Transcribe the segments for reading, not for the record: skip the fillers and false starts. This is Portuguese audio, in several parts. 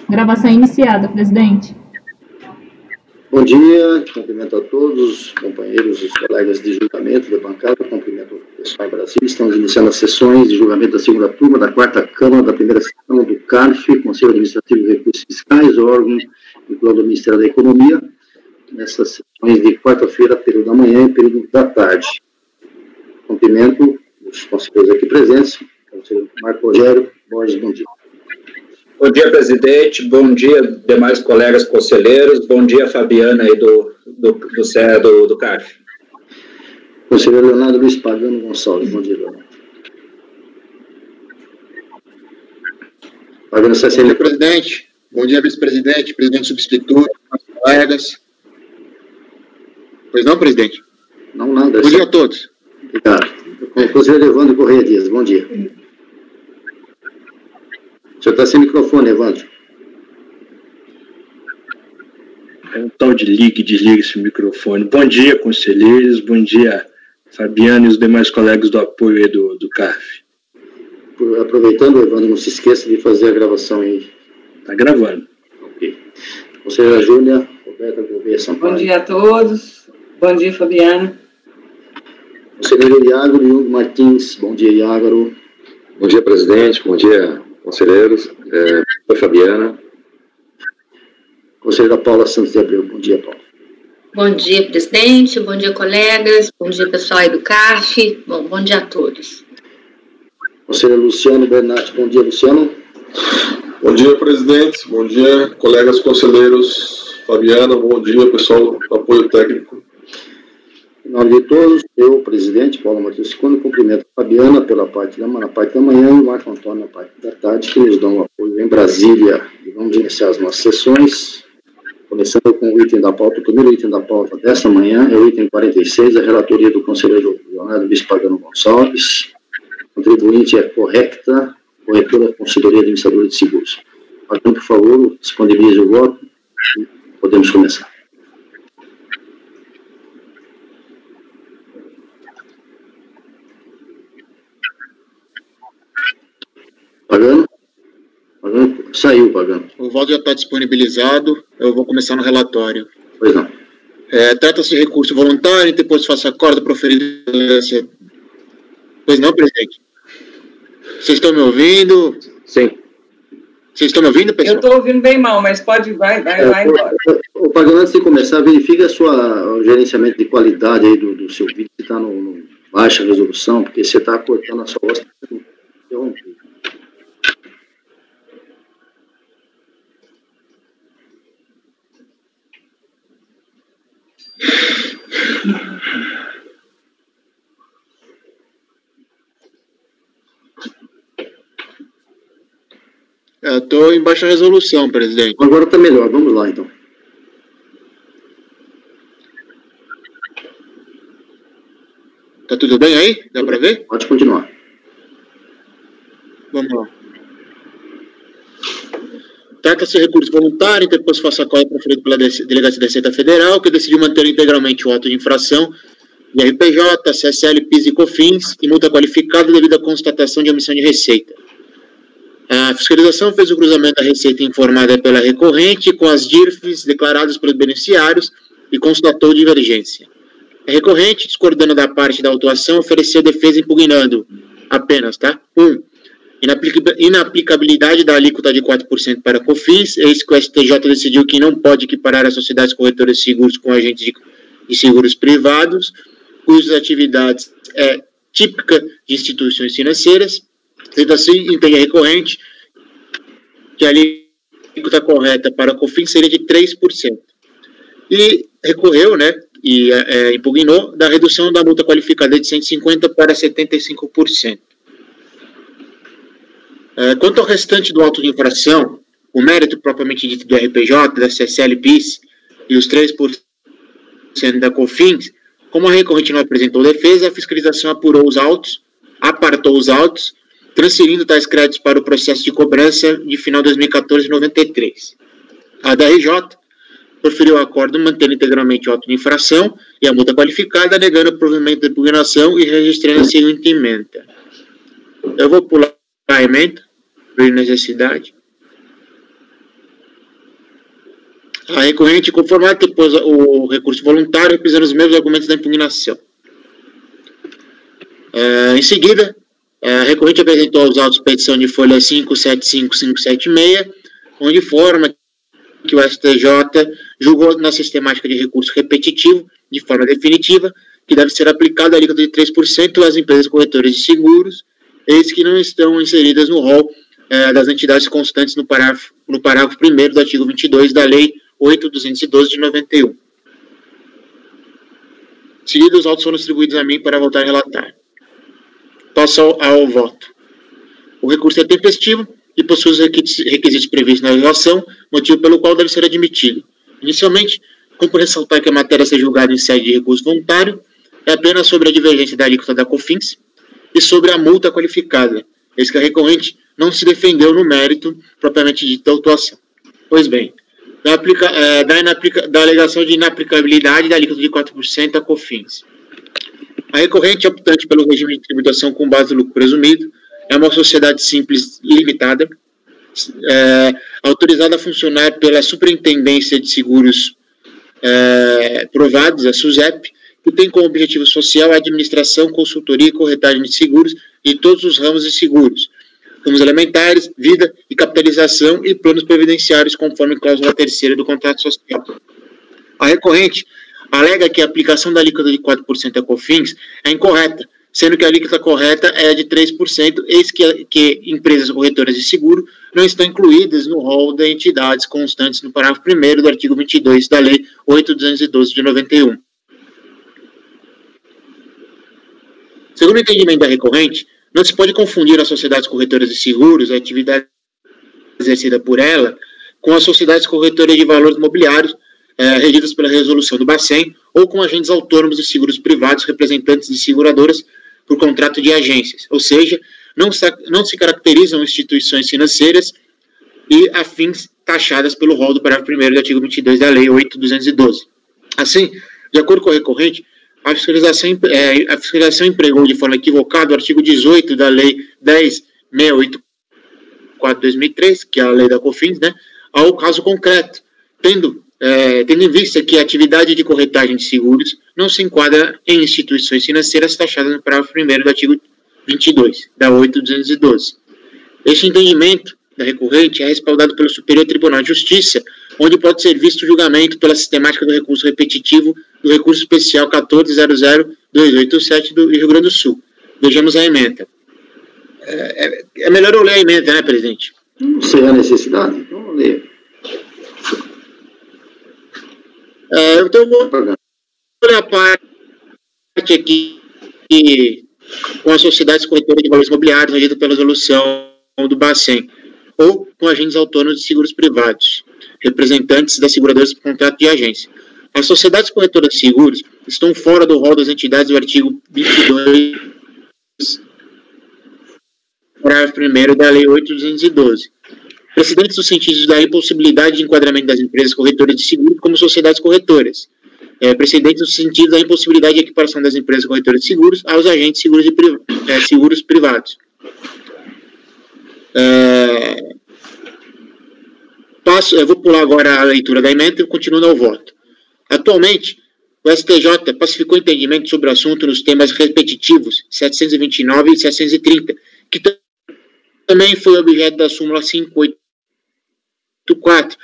Gravação iniciada, presidente. Bom dia, cumprimento a todos os companheiros e colegas de julgamento da bancada, cumprimento o pessoal em Brasília. Estamos iniciando as sessões de julgamento da segunda turma da quarta Câmara da primeira sessão do CARF, Conselho Administrativo de Recursos Fiscais, órgão vinculado ao Ministério da Economia, nessas sessões de quarta-feira, período da manhã e período da tarde. Cumprimento os conselheiros aqui presentes, conselheiro Marco Rogério Borges, bom dia. Bom dia, presidente. Bom dia, demais colegas conselheiros. Bom dia, Fabiana, aí do CARF. Conselheiro Leonardo Luiz Pagano Gonçalves. Bom dia, Leonardo. Pagano, bom dia, presidente. Bom dia, vice-presidente, presidente substituto, colegas. Pois não, presidente? Não, nada. Bom dia a todos. Obrigado. Conselheiro Evandro Correia Dias. Bom dia. O senhor está sem microfone, Evandro. É um tal de ligue e desliga esse microfone. Bom dia, conselheiros. Bom dia, Fabiano e os demais colegas do apoio aí do CARF. Aproveitando, Evandro, não se esqueça de fazer a gravação aí. Está gravando. Ok. Conselheira Júlia Roberta Gouveia Sampaio. Bom dia a todos. Bom dia, Fabiana. Conselheiro Iágaro Jung Martins. Bom dia, Iágaro. Bom dia, presidente. Bom dia, conselheiros. Fabiana. Conselheira Paula Santos de Abreu. Bom dia, Paula. Bom dia, presidente. Bom dia, colegas. Bom dia, pessoal aí do CARF. Bom dia a todos. Conselheiro Luciano Bernatti. Bom dia, Luciano. Bom dia, presidente. Bom dia, colegas conselheiros. Fabiana, bom dia, pessoal do apoio técnico. Em nome de todos, eu, presidente Paulo Matheus Ciccone, cumprimento a Fabiana na parte da manhã e o Marco Antônio na parte da tarde, que nos dão apoio em Brasília. E vamos iniciar as nossas sessões, começando com o item da pauta. O primeiro item da pauta desta manhã é o item 46, a relatoria do conselheiro Leonardo Luiz Pagano Gonçalves. O contribuinte é corretora Consultoria Administradora de Seguros. Pagano, por favor, disponibilize o voto e podemos começar. Pagano? Saiu, Pagano. O voto já está disponibilizado, eu vou começar no relatório. Pois não. Trata-se de recurso voluntário, depois faço acordo proferido. Pois não, presidente? Vocês estão me ouvindo? Sim. Vocês estão me ouvindo, pessoal? Eu estou ouvindo bem mal, mas pode, vai embora. O Pagano, antes de começar, verifique o gerenciamento de qualidade aí do seu vídeo, que está no baixa resolução, porque você está cortando a sua voz. Estou em baixa resolução, presidente. Agora está melhor, vamos lá então. Tá tudo bem aí? Dá para ver? Pode continuar. Vamos lá. Trata-se de recurso voluntário, depois faço acordo proferido pela Delegacia da Receita Federal, que decidiu manter integralmente o auto de infração de RPJ, CSL, PIS e COFINS e multa qualificada devido à constatação de omissão de receita. A fiscalização fez o cruzamento da receita informada pela recorrente com as DIRFs declaradas pelos beneficiários e constatou divergência. A recorrente, discordando da parte da autuação, ofereceu defesa impugnando apenas, 1. Inaplicabilidade da alíquota de 4% para COFINS, eis que o STJ decidiu que não pode equiparar as sociedades corretoras de seguros com agentes de seguros privados, cujas atividades é típica de instituições financeiras. Sendo assim, entende a recorrente que a alíquota correta para a COFINS seria de 3%. E recorreu, e impugnou da redução da multa qualificada de 150% para 75%. Quanto ao restante do auto de infração, o mérito propriamente dito do RPJ, da CSL PIS e os 3% da COFINS, como a recorrente não apresentou defesa, a fiscalização apurou os autos, apartou os autos, transferindo tais créditos para o processo de cobrança de final de 2014 e 93. A DRJ proferiu o acordo mantendo integralmente o auto de infração e a multa qualificada, negando o provimento da impugnação e registrando a seguinte emenda. Eu vou pular a emenda, por necessidade. A recorrente conformada depois o recurso voluntário, representando os mesmos argumentos da impugnação. Em seguida, a recorrente apresentou aos autos petição de folha 575 e 576, onde informa que o STJ julgou na sistemática de recurso repetitivo, de forma definitiva, que deve ser aplicada a alíquota de 3% às empresas corretoras de seguros, eis que não estão inseridas no rol das entidades constantes no parágrafo 1º do artigo 22 da Lei 8.212 de 91. Seguidos, os autos foram distribuídos a mim para voltar a relatar. Passo ao voto. O recurso é tempestivo e possui os requisitos previstos na legislação, motivo pelo qual deve ser admitido. Inicialmente, como ressaltar que a matéria seja julgada em sede de recurso voluntário, é apenas sobre a divergência da alíquota da COFINS e sobre a multa qualificada, eis que a recorrente não se defendeu no mérito propriamente dito da autuação. Pois bem, da alegação de inaplicabilidade da alíquota de 4% à COFINS. A recorrente, optante pelo regime de tributação com base no lucro presumido, é uma sociedade simples e limitada, autorizada a funcionar pela Superintendência de Seguros Provados, a SUSEP, que tem como objetivo social a administração, consultoria e corretagem de seguros de todos os ramos de seguros, ramos elementares, vida e capitalização e planos previdenciários, conforme cláusula 3ª do contrato social. A recorrente alega que a aplicação da alíquota de 4% à COFINS é incorreta, sendo que a alíquota correta é a de 3%, eis que empresas corretoras de seguro não estão incluídas no rol de entidades constantes no parágrafo 1º do artigo 22 da Lei 8.212 de 91. Segundo o entendimento da recorrente, não se pode confundir as sociedades corretoras de seguros, a atividade exercida por ela, com as sociedades corretoras de valores imobiliários, regidas pela resolução do Bacen, ou com agentes autônomos de seguros privados, representantes de seguradoras por contrato de agências, ou seja, não se caracterizam instituições financeiras e afins taxadas pelo rol do parágrafo 1º do artigo 22 da Lei 8.212. Assim, de acordo com a recorrente, a fiscalização empregou de forma equivocada o artigo 18 da Lei 10.684 de 2003, que é a lei da COFINS, ao caso concreto, tendo em vista que a atividade de corretagem de seguros não se enquadra em instituições financeiras taxadas no parágrafo 1º do artigo 22, da 8.212. Este entendimento da recorrente é respaldado pelo Superior Tribunal de Justiça, onde pode ser visto o julgamento pela sistemática do recurso repetitivo do recurso especial 14.00.287 do Rio Grande do Sul. Vejamos a ementa. É melhor eu ler a ementa, né, presidente? Não sei a necessidade, então vou ler. Então eu vou ler a parte aqui com as sociedades corretoras de valores imobiliários regidas pela resolução do Bacen, ou com agentes autônomos de seguros privados, representantes das seguradoras por contrato de agência. As sociedades corretoras de seguros estão fora do rol das entidades do artigo 22, parágrafo 1º da Lei 8.212, precedentes no sentido da impossibilidade de enquadramento das empresas corretoras de seguros como sociedades corretoras, precedentes no sentido da impossibilidade de equiparação das empresas corretoras de seguros aos agentes de seguros privados. Eu vou pular agora a leitura da ementa e continuo ao voto. Atualmente, o STJ pacificou entendimento sobre o assunto nos temas repetitivos 729 e 730, que também foi objeto da súmula 584,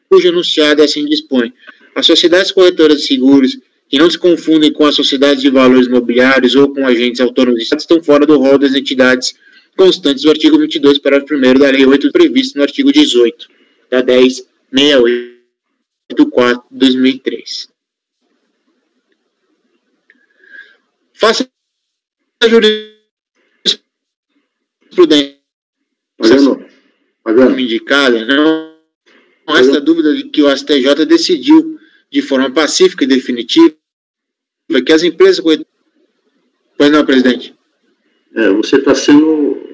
cujo enunciado assim dispõe. As sociedades corretoras de seguros, que não se confundem com as sociedades de valores imobiliários ou com agentes autônomos de Estado, estão fora do rol das entidades constantes do artigo 22, parágrafo 1º da Lei 8, previsto no artigo 18, da 10.684 de 2003. Faça a jurisprudência indicada, não resta dúvida de que o STJ decidiu de forma pacífica e definitiva que as empresas... Pois não, presidente? Você está sendo...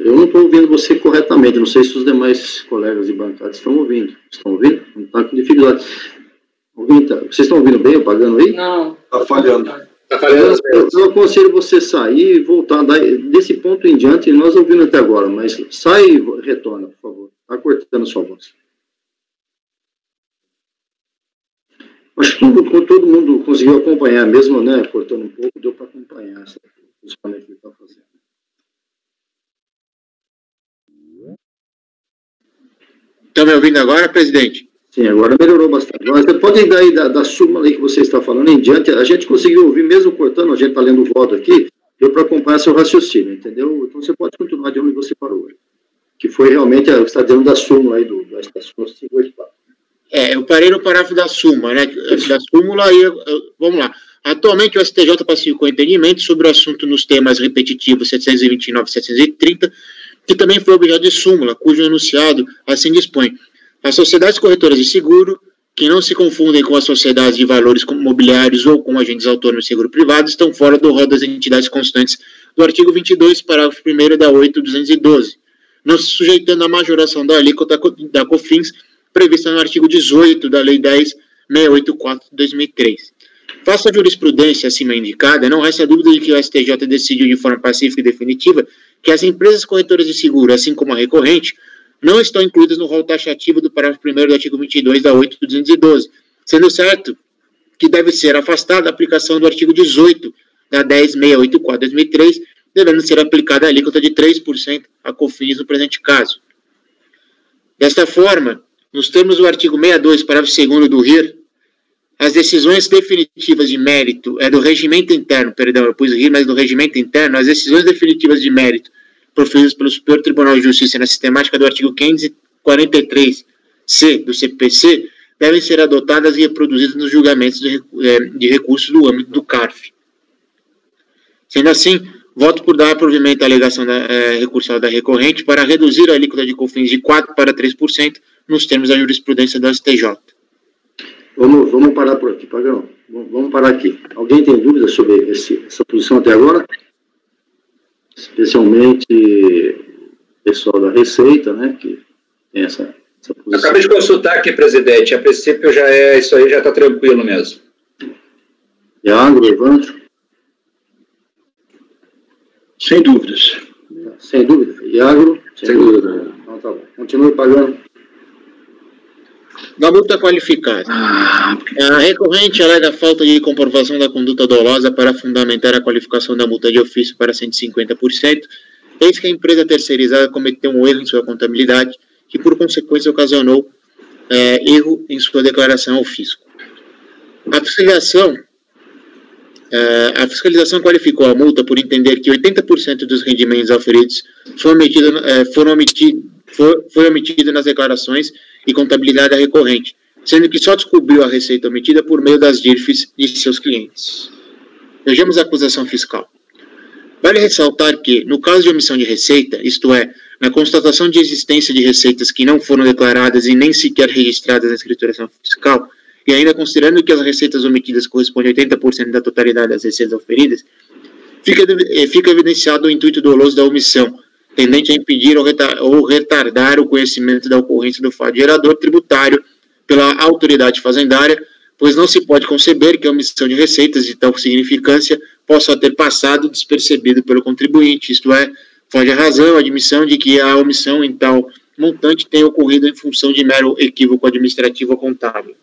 Eu não estou ouvindo você corretamente, não sei se os demais colegas de bancada estão ouvindo. Estão ouvindo? Não está com dificuldade. Vocês estão ouvindo bem, apagando aí? Não. Está falhando. Eu aconselho você sair e voltar. Desse ponto em diante, nós ouvimos até agora, mas sai e retorna, por favor. Está cortando sua voz. Acho que todo mundo conseguiu acompanhar, mesmo, né, cortando um pouco, deu para acompanhar os planos que ele está fazendo. Estão me ouvindo agora, presidente? Sim, agora melhorou bastante. Mas você pode ir daí da súmula aí que você está falando em diante, a gente conseguiu ouvir, mesmo cortando, a gente está lendo o voto aqui, deu para acompanhar seu raciocínio, entendeu? Então você pode continuar de onde você parou, que foi realmente, você está dizendo da súmula aí, da súmula 584. Eu parei no parágrafo da súmula, né? Da súmula, aí, vamos lá. Atualmente, o STJ pacificou entendimento sobre o assunto nos temas repetitivos 729 e 730, que também foi objeto de súmula, cujo enunciado assim dispõe. As sociedades corretoras de seguro, que não se confundem com as sociedades de valores imobiliários ou com agentes autônomos de seguro privado, estão fora do rol das entidades constantes do artigo 22, parágrafo 1º da 8.212, não se sujeitando à majoração da alíquota da COFINS, prevista no artigo 18 da Lei 10.684 de 2003. Face à jurisprudência acima indicada, não resta dúvida de que o STJ decidiu de forma pacífica e definitiva que as empresas corretoras de seguro, assim como a recorrente, não estão incluídas no rol taxativo do parágrafo 1º do artigo 22 da 8.212, sendo certo que deve ser afastada a aplicação do artigo 18 da 10.684 de 2003, devendo ser aplicada a alíquota de 3% a COFINS no presente caso. Desta forma, nos termos do artigo 62, parágrafo 2º do RIR, as decisões definitivas de mérito, do regimento interno, perdão, eu pus RIR, mas do regimento interno, as decisões definitivas de mérito proferidas pelo Superior Tribunal de Justiça na sistemática do artigo 543-C do CPC devem ser adotadas e reproduzidas nos julgamentos de recursos do âmbito do CARF. Sendo assim, voto por dar provimento à alegação recursal da recorrente para reduzir a alíquota de COFINS de 4% para 3% nos termos da jurisprudência do STJ. Vamos parar por aqui, Pagão. Vamos parar aqui. Alguém tem dúvida sobre essa posição até agora? Especialmente o pessoal da Receita, né, que tem essa posição. Acabei de consultar aqui, presidente. A princípio, isso aí já está tranquilo mesmo. Iago, Evandro? Sem dúvidas. Sem dúvida. Iago? Sem dúvida. Então tá bom. Continue pagando. Da multa qualificada. A recorrente alega falta de comprovação da conduta dolosa para fundamentar a qualificação da multa de ofício para 150%, eis que a empresa terceirizada cometeu um erro em sua contabilidade, que por consequência ocasionou erro em sua declaração ao fisco. A fiscalização qualificou a multa por entender que 80% dos rendimentos auferidos foi omitido nas declarações e contabilidade da recorrente, sendo que só descobriu a receita omitida por meio das DIRFs de seus clientes. Vejamos a acusação fiscal. Vale ressaltar que, no caso de omissão de receita, isto é, na constatação de existência de receitas que não foram declaradas e nem sequer registradas na escrituração fiscal, e ainda considerando que as receitas omitidas correspondem a 80% da totalidade das receitas oferidas, fica evidenciado o intuito doloso da omissão, tendente a impedir ou retardar o conhecimento da ocorrência do fato gerador tributário pela autoridade fazendária, pois não se pode conceber que a omissão de receitas de tal significância possa ter passado despercebido pelo contribuinte, isto é, foge a razão a admissão de que a omissão em tal montante tenha ocorrido em função de mero equívoco administrativo ou contábil.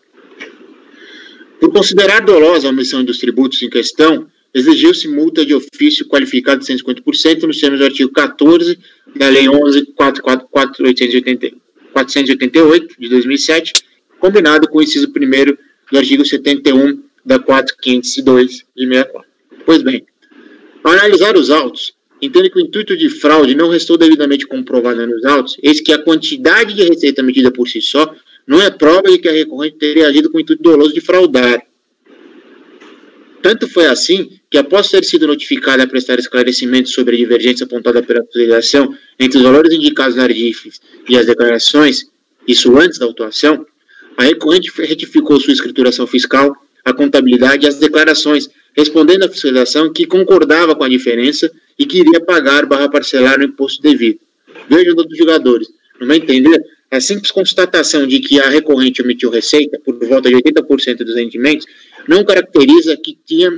Por considerar dolosa a omissão dos tributos em questão, exigiu-se multa de ofício qualificada de 150% nos termos do artigo 14 da Lei 11.488, de 2007, combinado com o inciso 1º do artigo 71 da 4.502 de 64. Pois bem, ao analisar os autos, entendo que o intuito de fraude não restou devidamente comprovado nos autos, eis que a quantidade de receita emitida por si só não é prova de que a recorrente teria agido com o intuito doloso de fraudar. Tanto foi assim que, após ter sido notificada a prestar esclarecimentos sobre a divergência apontada pela federação entre os valores indicados na DIRFs e as declarações, isso antes da autuação, a recorrente retificou sua escrituração fiscal, a contabilidade e as declarações, respondendo à fiscalização que concordava com a diferença e que iria pagar/parcelar o imposto devido. Vejam, outros jogadores, no meu entender, a simples constatação de que a recorrente omitiu receita por volta de 80% dos rendimentos não caracteriza que tinha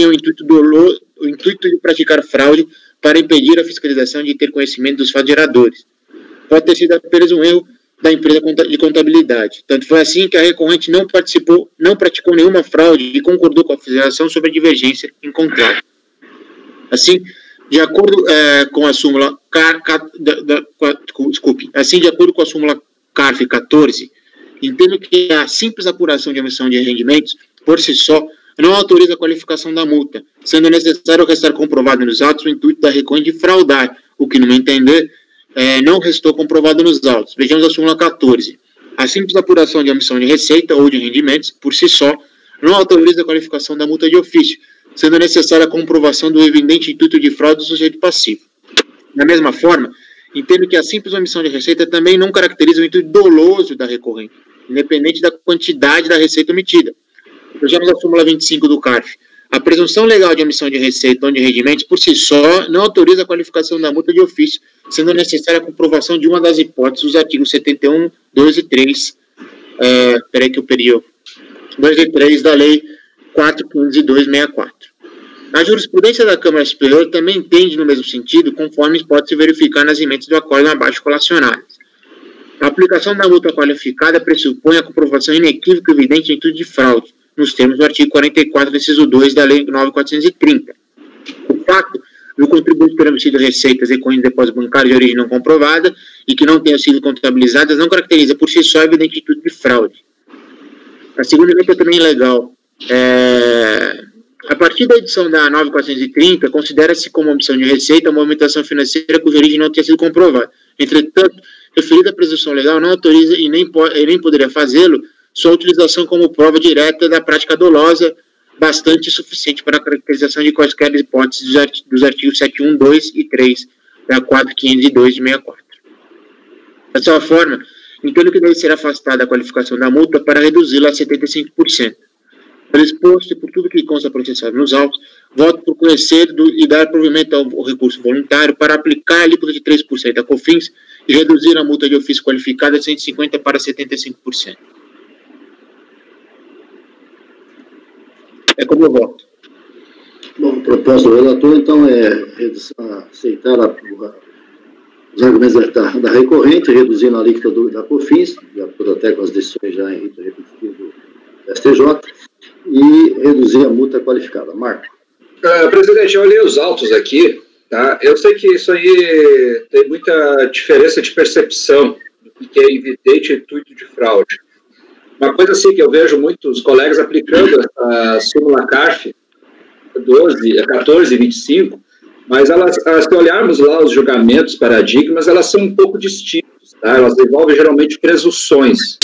o intuito de praticar fraude para impedir a fiscalização de ter conhecimento dos fatos geradores. Pode ter sido apenas um erro da empresa de contabilidade. Tanto foi assim que a recorrente não praticou nenhuma fraude e concordou com a federação sobre a divergência encontrada. Assim, de acordo com a súmula de acordo com a súmula CARF 14, entendo que a simples apuração de emissão de rendimentos, por si só, não autoriza a qualificação da multa, sendo necessário restar comprovado nos autos o intuito da recorrente de fraudar, o que, no meu entender, não restou comprovado nos autos. Vejamos a súmula 14. A simples apuração de emissão de receita ou de rendimentos, por si só, não autoriza a qualificação da multa de ofício, sendo necessária a comprovação do evidente intuito de fraude do sujeito passivo. Da mesma forma, entendo que a simples omissão de receita também não caracteriza o intuito doloso da recorrente, independente da quantidade da receita omitida. Vejamos a súmula 25 do CARF. A presunção legal de omissão de receita ou de rendimentos, por si só, não autoriza a qualificação da multa de ofício, sendo necessária a comprovação de uma das hipóteses dos artigos 71, 2 e 3, 2 e 3 da Lei 4.502/64. A jurisprudência da Câmara Superior também entende no mesmo sentido, conforme pode se verificar nas emendas do acórdão abaixo colacionadas. A aplicação da multa qualificada pressupõe a comprovação inequívoca e evidente de intuito de fraude, nos termos do artigo 44, inciso 2 da Lei 9.430. O fato do contribuinte ter omitido receitas recorrendo de depósito bancário de origem não comprovada e que não tenham sido contabilizadas não caracteriza por si só a evidente intuito de fraude. A segunda emenda também é legal. A partir da edição da 9.430, considera-se como omissão de receita a movimentação financeira cuja origem não tenha sido comprovada. Entretanto, referida presunção legal não autoriza e nem poderia fazê-lo sua utilização como prova direta da prática dolosa, bastante suficiente para a caracterização de quaisquer hipóteses dos artigos 7.1, 2 e 3 da 4.502/64. Dessa forma, entendo que deve ser afastada a qualificação da multa para reduzi-la a 75%. Pelo exposto e por tudo que consta processado nos autos, voto por conhecer e dar provimento ao recurso voluntário para aplicar a alíquota de 3% da COFINS e reduzir a multa de ofício qualificada de 150% para 75%. É como eu voto. Bom, a proposta do relator, então, é aceitar os argumentos da recorrente, reduzindo a alíquota da COFINS, de acordo até com as decisões já repetidas do STJ, e reduzir a multa qualificada. Marco. Presidente, eu olhei os autos aqui, tá? Eu sei que isso aí tem muita diferença de percepção do que é evidente intuito de fraude. Uma coisa assim que eu vejo muitos colegas aplicando a súmula CARF 14 e 25, mas se olharmos lá os julgamentos, paradigmas, elas são um pouco distintos, tá? Elas envolvem geralmente presunções.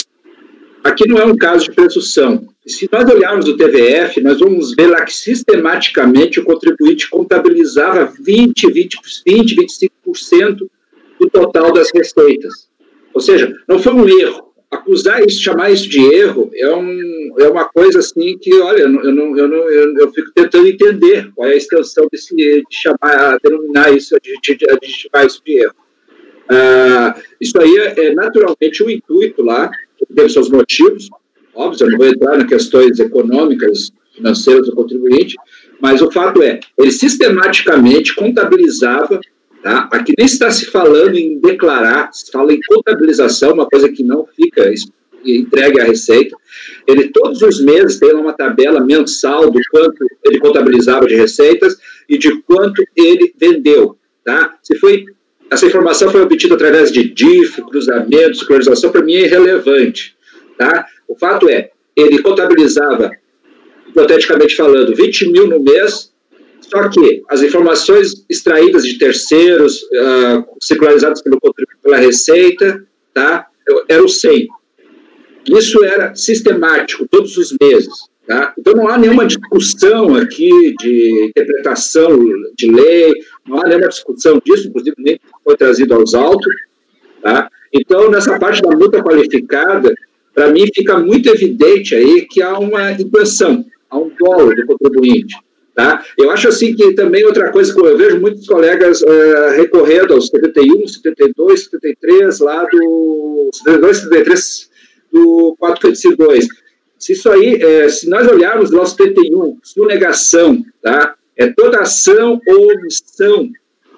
Aqui não é um caso de presunção. Se nós olharmos o TVF, nós vamos ver lá que sistematicamente o contribuinte contabilizava 25% do total das receitas. Ou seja, não foi um erro. Acusar isso, chamar isso de erro, é uma coisa assim que, olha, eu fico tentando entender qual é a extensão de denominar isso, adjetivar isso de erro. Isso aí é naturalmente o intuito lá, que tem seus motivos, óbvio, eu não vou entrar nas questões econômicas, financeiras do contribuinte, mas o fato é, ele sistematicamente contabilizava. Tá? Aqui nem está se falando em declarar, se fala em contabilização, uma coisa que não fica entregue à Receita. Ele, todos os meses, tem uma tabela mensal do quanto ele contabilizava de receitas e de quanto ele vendeu. Tá? Essa informação foi obtida através de DIF, cruzamentos, sincronização, para mim é irrelevante. Tá? O fato é, ele contabilizava, hipoteticamente falando, 20 mil no mês. Só que as informações extraídas de terceiros, circularizadas pela Receita, tá, eram 100. Isso era sistemático, todos os meses. Tá? Então, não há nenhuma discussão aqui de interpretação de lei, não há nenhuma discussão disso, inclusive nem foi trazido aos autos. Tá? Então, nessa parte da multa qualificada, para mim fica muito evidente aí que há uma intenção, há um dolo do contribuinte. Tá? Eu acho assim que também outra coisa que eu vejo muitos colegas recorrendo aos 71, 72, 73 lá do 72, 73 do 4.502. Se isso aí, se nós olharmos lá o 71, sonegação, tá? É toda ação ou omissão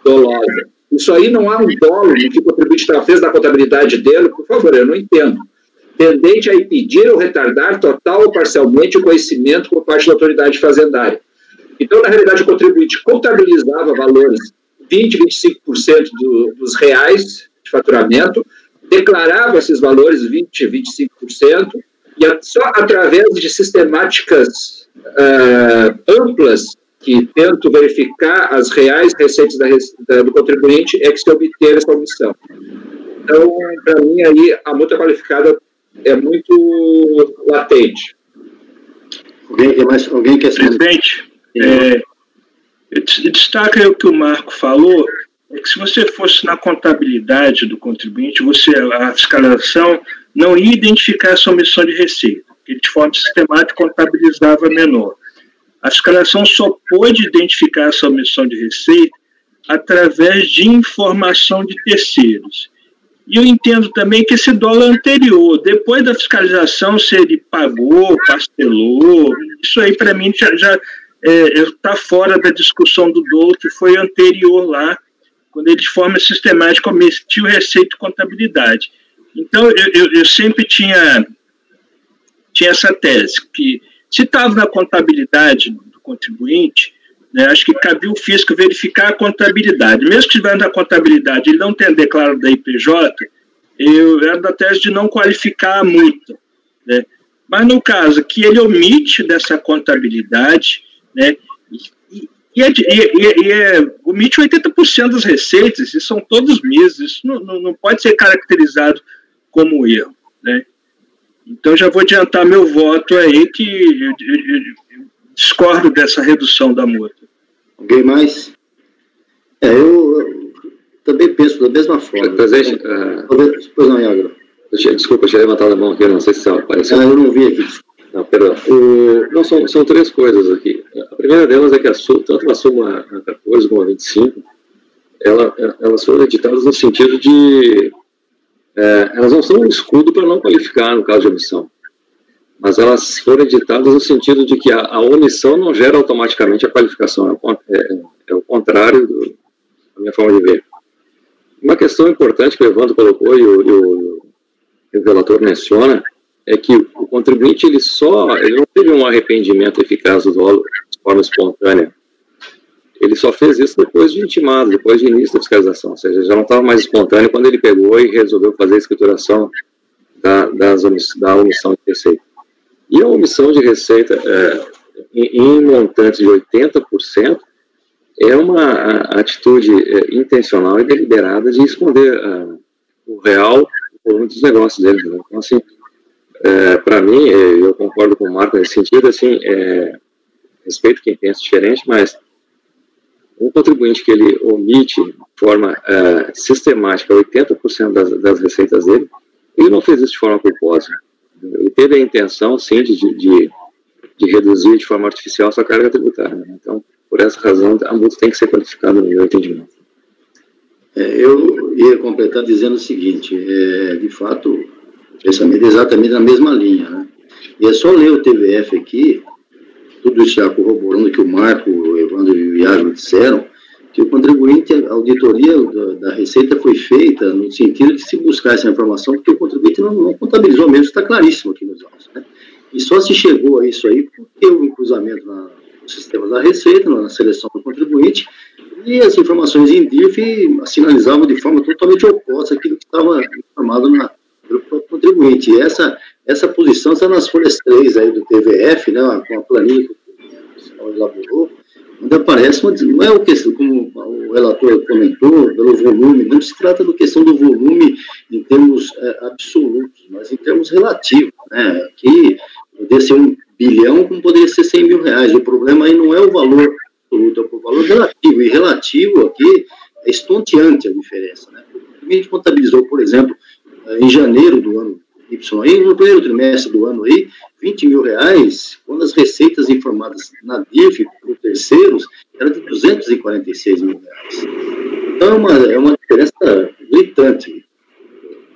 dolosa. Isso aí não há um dolo no que o contribuinte fez da contabilidade dele, por favor, eu não entendo. Tendente a impedir ou retardar total ou parcialmente o conhecimento por parte da autoridade fazendária. Então, na realidade, o contribuinte contabilizava valores 20%, 25% dos reais de faturamento, declarava esses valores 20%, 25%, e só através de sistemáticas amplas que tentam verificar as reais receitas do contribuinte é que se obter essa omissão. Então, para mim, aí, a multa qualificada é muito latente. Alguém quer ser... Presidente, destaca o que o Marco falou, é que se você fosse na contabilidade do contribuinte, a fiscalização não ia identificar essa omissão de receita, porque de forma sistemática contabilizava menor. A fiscalização só pôde identificar essa omissão de receita através de informação de terceiros. E eu entendo também que esse dolo anterior, depois da fiscalização, se ele pagou, parcelou, isso aí para mim já está fora da discussão do dolo que foi anterior lá, quando ele de forma sistemática omitiu receita e contabilidade. Então, eu sempre tinha essa tese, que se estava na contabilidade do contribuinte, né, acho que cabia o fisco verificar a contabilidade. Mesmo que estiver na contabilidade ele não tenha declarado da IPJ, eu era da tese de não qualificar a multa. Né? Mas no caso que ele omite dessa contabilidade, né, omite 80% das receitas, e são todos meses, isso não pode ser caracterizado como erro. Né? Então já vou adiantar meu voto aí, que eu discordo dessa redução da multa. Alguém mais? Eu também penso da mesma forma. Presidente, Pois não, Iago. Desculpa, eu tinha levantado a mão aqui, não sei se apareceu. Eu não vi aqui. Não, perdão. Não, são três coisas aqui. A primeira delas é que tanto a súmula 14 como a 25, elas foram editadas no sentido de... elas não são um escudo para não qualificar no caso de omissão, mas elas foram editadas no sentido de que a omissão não gera automaticamente a qualificação, é o contrário da minha forma de ver. Uma questão importante que o Evandro colocou e o relator menciona é que o contribuinte ele não teve um arrependimento eficaz do dolo de forma espontânea. Ele só fez isso depois de intimado, depois de início da fiscalização, ou seja, já não estava mais espontâneo quando ele pegou e resolveu fazer a escrituração da omissão de receita. E a omissão de receita em montante de 80% é uma atitude intencional e deliberada de esconder o real volume dos negócios dele. Né? Então, assim, para mim, eu concordo com o Marco nesse sentido, assim, respeito quem pensa diferente, mas um contribuinte que ele omite de forma sistemática 80% das receitas dele, ele não fez isso de forma culposa. Ele teve a intenção, sim, de reduzir de forma artificial a sua carga tributária. Né? Então, por essa razão, a multa tem que ser qualificada no meu entendimento. Eu ia completar dizendo o seguinte, de fato, o pensamento é exatamente na mesma linha. Né? E é só ler o TVF aqui, tudo isso já corroborando o que o Marco, o Evandro e o Iago disseram, que o contribuinte, a auditoria da Receita foi feita no sentido de se buscar essa informação, porque o contribuinte não contabilizou mesmo, está claríssimo aqui nos autos. Né? E só se chegou a isso aí porque houve um cruzamento nos sistemas da Receita, na seleção do contribuinte, e as informações em DIRF sinalizavam de forma totalmente oposta àquilo que estava informado pelo contribuinte. E essa posição está nas folhas 3 aí do TVF, né, com a planilha que o fiscal elaborou, onde aparece, não é o questão, como o relator comentou, pelo volume, não se trata da questão do volume em termos absolutos, mas em termos relativos, né, que poderia ser 1 bilhão, como poderia ser 100 mil reais. O problema aí não é o valor absoluto, é o valor relativo, e relativo aqui é estonteante a diferença, né. A gente contabilizou, por exemplo, em janeiro do ano Y, aí, no primeiro trimestre do ano aí, 20 mil reais, quando as receitas informadas na DIRF por terceiros eram de 246 mil reais. Então é uma diferença gritante.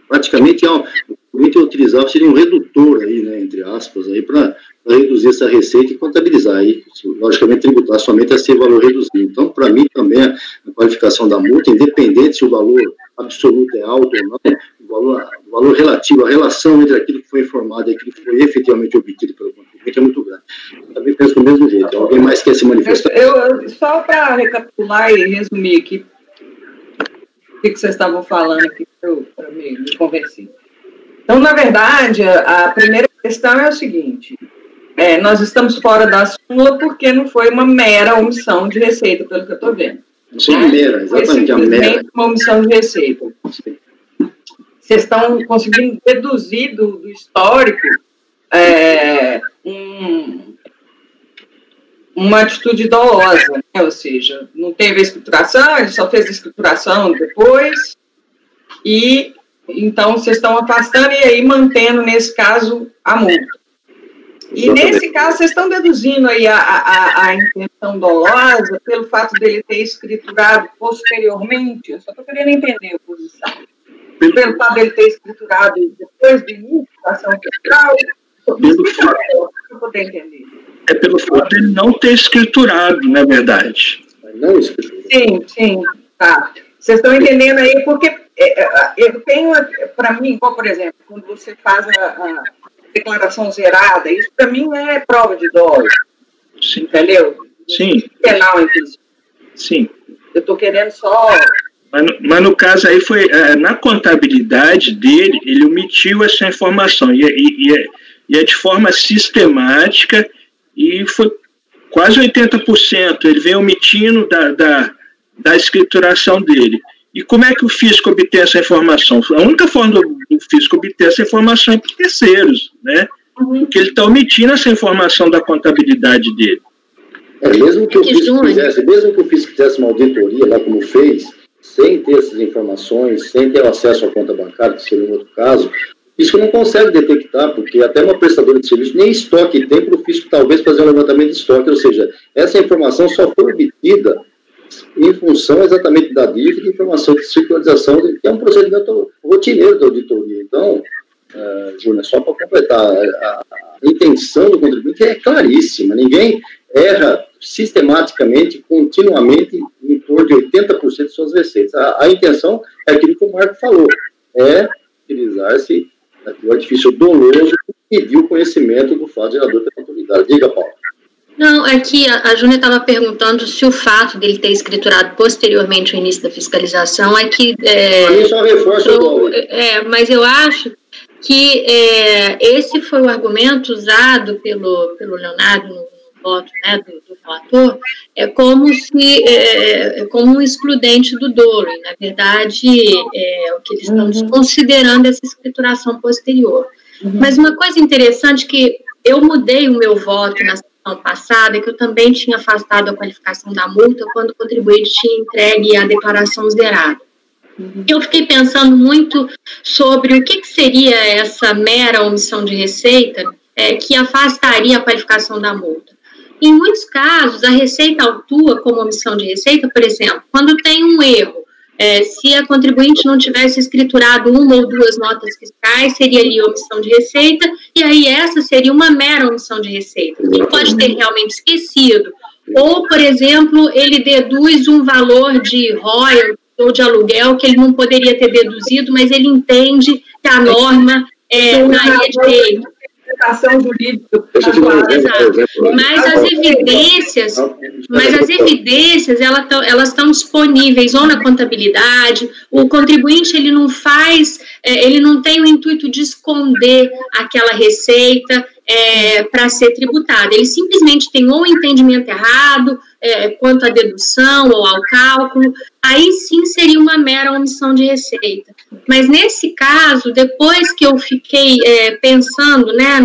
Praticamente o contribuinte utilizava seria um redutor aí, né, entre aspas, aí para reduzir essa receita e contabilizar aí, logicamente tributar somente a esse valor reduzido. Então, para mim também a qualificação da multa, independente se o valor absoluto é alto ou não, o valor relativo, a relação entre aquilo que foi informado e aquilo que foi efetivamente obtido pelo contribuinte é muito grande. Eu também penso do mesmo jeito. Alguém mais quer se manifestar? Só para recapitular e resumir aqui o que vocês estavam falando aqui para me convencer. Então, na verdade, a primeira questão é o seguinte: nós estamos fora da súmula porque não foi uma mera omissão de receita, pelo que eu estou vendo. Sim, mera, exatamente, a mera. Uma omissão de receita. Sim. Vocês estão conseguindo deduzir do histórico uma atitude dolosa, né? Ou seja, não teve a escrituração, ele só fez a escrituração depois, e então vocês estão afastando e aí mantendo, nesse caso, a multa. E nesse caso, vocês estão deduzindo aí a intenção dolosa pelo fato dele ter escriturado posteriormente. Eu só estou querendo entender a posição. Pelo fato dele ter escriturado depois do início da ação fiscal, eu poder entender. É pelo fato dele não ter escriturado, na verdade. Não escriturado. Sim, tá. Vocês estão entendendo aí, porque eu tenho, para mim, igual, por exemplo, quando você faz a declaração zerada, isso para mim é prova de dolo. Sim. Entendeu? Sim. Penal, inclusive. Sim. Eu estou querendo só... Mas no caso aí foi, na contabilidade dele, ele omitiu essa informação, e é de forma sistemática, e foi quase 80%, ele vem omitindo da escrituração dele. E como é que o fisco obtém essa informação? A única forma do fisco obter essa informação é por terceiros, né? Porque ele está omitindo essa informação da contabilidade dele. Mesmo que o fisco fizesse uma auditoria lá como fez, sem ter essas informações, sem ter acesso à conta bancária, que seria um outro caso, o fisco não consegue detectar, porque até uma prestadora de serviço nem estoque tem para o fisco talvez fazer um levantamento de estoque, ou seja, essa informação só foi obtida em função exatamente da dívida de informação de circularização, que é um procedimento rotineiro da auditoria. Então, Júnior, só para completar, a intenção do contribuinte é claríssima, ninguém erra sistematicamente, continuamente, em torno de 80% de suas receitas. A intenção é aquilo que o Marco falou, é utilizar-se do artifício doloso e pedir o conhecimento do fato gerador da autoridade. Diga, Paulo. Não, é que a Júnia estava perguntando se o fato dele ter escriturado posteriormente o início da fiscalização é que... só reforça o dolo. Mas eu acho que esse foi o argumento usado pelo Leonardo no voto, né, do relator, como um excludente do dolo. E, na verdade, o que eles estão desconsiderando essa escrituração posterior. Mas uma coisa interessante que eu mudei o meu voto na sessão passada, que eu também tinha afastado a qualificação da multa quando o contribuinte tinha entregue a declaração zerada. Eu fiquei pensando muito sobre o que seria essa mera omissão de receita que afastaria a qualificação da multa. Em muitos casos, a receita autua como omissão de receita, por exemplo, quando tem um erro. Se a contribuinte não tivesse escriturado uma ou duas notas fiscais, seria ali omissão de receita, e aí essa seria uma mera omissão de receita. Ele pode ter realmente esquecido. Ou, por exemplo, ele deduz um valor de royalties ou de aluguel que ele não poderia ter deduzido, mas ele entende que a norma daria direito. Mas as evidências elas estão disponíveis ou na contabilidade. O contribuinte ele não tem o intuito de esconder aquela receita para ser tributada. Ele simplesmente tem ou um entendimento errado quanto à dedução ou ao cálculo. Aí sim seria uma mera omissão de receita. Mas nesse caso, depois que eu fiquei pensando, né,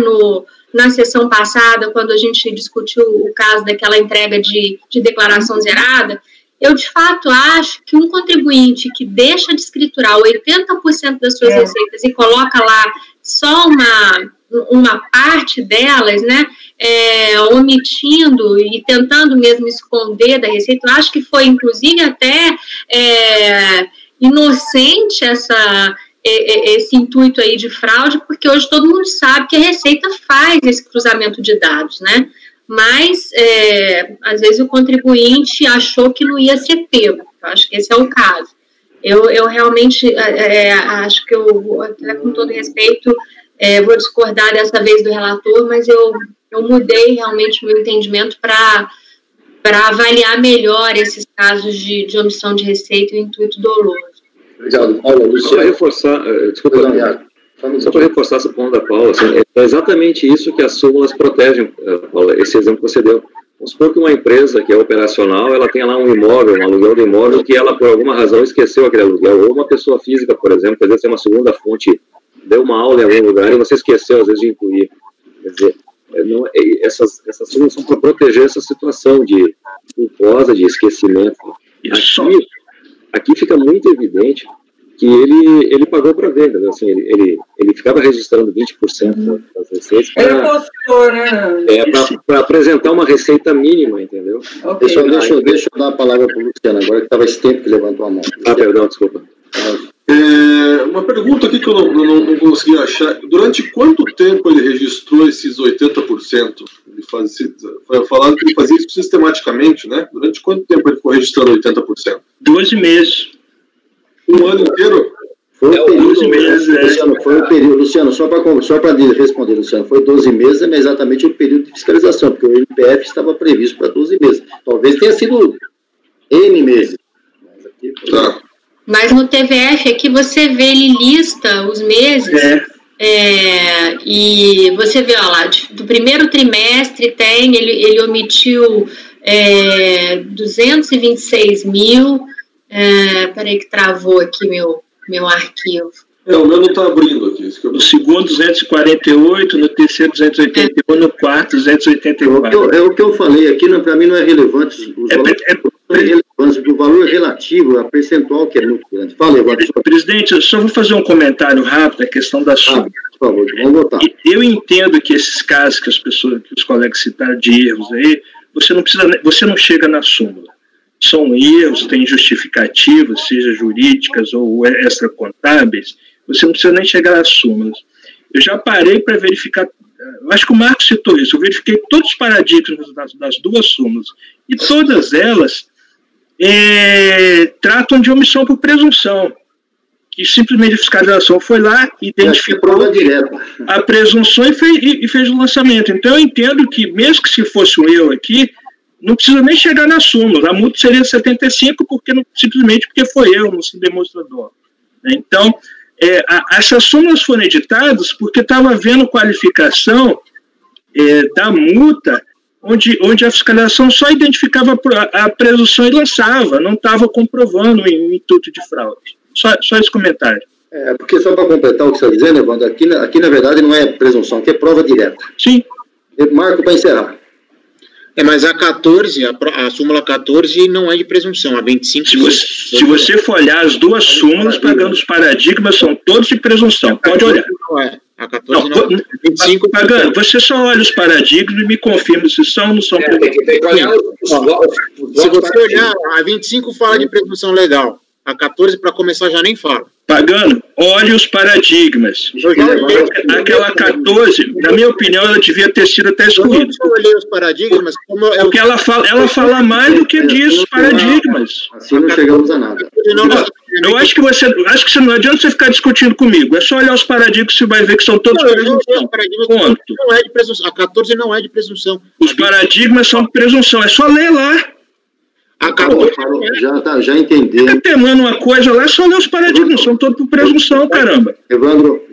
na sessão passada, quando a gente discutiu o caso daquela entrega de declaração zerada, eu de fato acho que um contribuinte que deixa de escriturar 80% das suas receitas e coloca lá só uma parte delas, né, omitindo e tentando mesmo esconder da receita, eu acho que foi inclusive até inocente esse intuito aí de fraude, porque hoje todo mundo sabe que a Receita faz esse cruzamento de dados, né? mas às vezes o contribuinte achou que não ia ser pego. Eu acho que esse é o caso. Eu realmente acho que até com todo respeito, vou discordar dessa vez do relator, mas eu mudei realmente o meu entendimento para avaliar melhor esses casos de omissão de receita e o intuito doloso. Obrigado, Paula. Só para reforçar, só para reforçar esse ponto da Paula, assim, é exatamente isso que as súmulas protegem, Paula, esse exemplo que você deu. Vamos supor que uma empresa que é operacional, ela tem lá um imóvel, um aluguel de imóvel, que ela, por alguma razão, esqueceu aquele aluguel. Ou uma pessoa física, por exemplo, às vezes tem uma segunda fonte, deu uma aula em algum lugar e você esqueceu, às vezes, de incluir. Quer dizer, essas súmulas são para proteger essa situação de culposa, de esquecimento. Aqui fica muito evidente que ele pagou para ver, né? Assim, ele ficava registrando 20% das receitas para apresentar uma receita mínima, entendeu? Okay. Deixa eu dar a palavra para o Luciano agora, que estava esse tempo que levantou a mão. Perdão, desculpa. Uma pergunta aqui que eu não consegui achar. Durante quanto tempo ele registrou esses 80%? Foi falado que ele fazia isso sistematicamente, né? Durante quanto tempo ele ficou registrando 80%? 12 meses. Um ano inteiro? Foi o período, 12 meses, Luciano, foi o período. Luciano, só para responder, Luciano, foi 12 meses, mas exatamente o período de fiscalização, porque o MPF estava previsto para 12 meses. Talvez tenha sido N meses. Mas aqui foi... Tá. Mas no TVF aqui você vê, ele lista os meses, e você vê, ó lá, do primeiro trimestre ele omitiu 226 mil, peraí que travou aqui meu arquivo. O meu não está abrindo aqui. No segundo, 248, no terceiro, 281, no quarto, 284. É o que eu falei aqui, para mim não é relevante. Os valores não é relevante, porque o valor relativo, a percentual que é muito grande. Fala, Evandro. Presidente, eu só vou fazer um comentário rápido, a questão da súmula. Por favor, vamos votar. Eu entendo que esses casos que os colegas citaram de erros aí, você não chega na súmula. São erros, tem justificativas, seja jurídicas ou extracontábeis, você não precisa nem chegar às súmulas. Eu já parei para verificar, eu acho que o Marcos citou isso, eu verifiquei todos os paradigmas das duas súmulas, e todas elas tratam de omissão por presunção, que simplesmente a fiscalização foi lá, identificou a presunção e fez o lançamento. Então eu entendo que, mesmo que se fosse um erro aqui, não precisa nem chegar na súmula, a multa seria 75, simplesmente porque foi erro, não se demonstrador. Então, essas súmulas foram editadas porque estava havendo qualificação da multa, onde a fiscalização só identificava a presunção e lançava, não estava comprovando o intuito de fraude. Só esse comentário. Porque só para completar o que você está dizendo, Evandro, aqui na verdade não é presunção, aqui é prova direta. Sim. Marco, para encerrar. Mas a 14, a súmula 14 não é de presunção, a 25... Se você for olhar as duas súmulas, pagando os paradigmas, são todos de presunção. Pode olhar. Não é. A 14 não é. 25... Pagando, você só olha os paradigmas e me confirma se são ou não são presunção. Se você olhar, a 25 fala de presunção legal. A 14, para começar, já nem fala. Pagando, olhe os paradigmas. Aquela 14, na minha opinião, ela devia ter sido até excluída. Eu olhei os paradigmas... Porque ela fala mais do que diz os paradigmas. Assim não chegamos a nada. Eu acho que não adianta você ficar discutindo comigo. É só olhar os paradigmas que você vai ver que são todos presunção. Ponto. Não é de presunção. A 14 não é de presunção. Os paradigmas são de presunção. É só ler lá. Já entendi. Fica temendo uma coisa lá, é só ler os paradigmas, são todos por presunção, caramba. Evandro,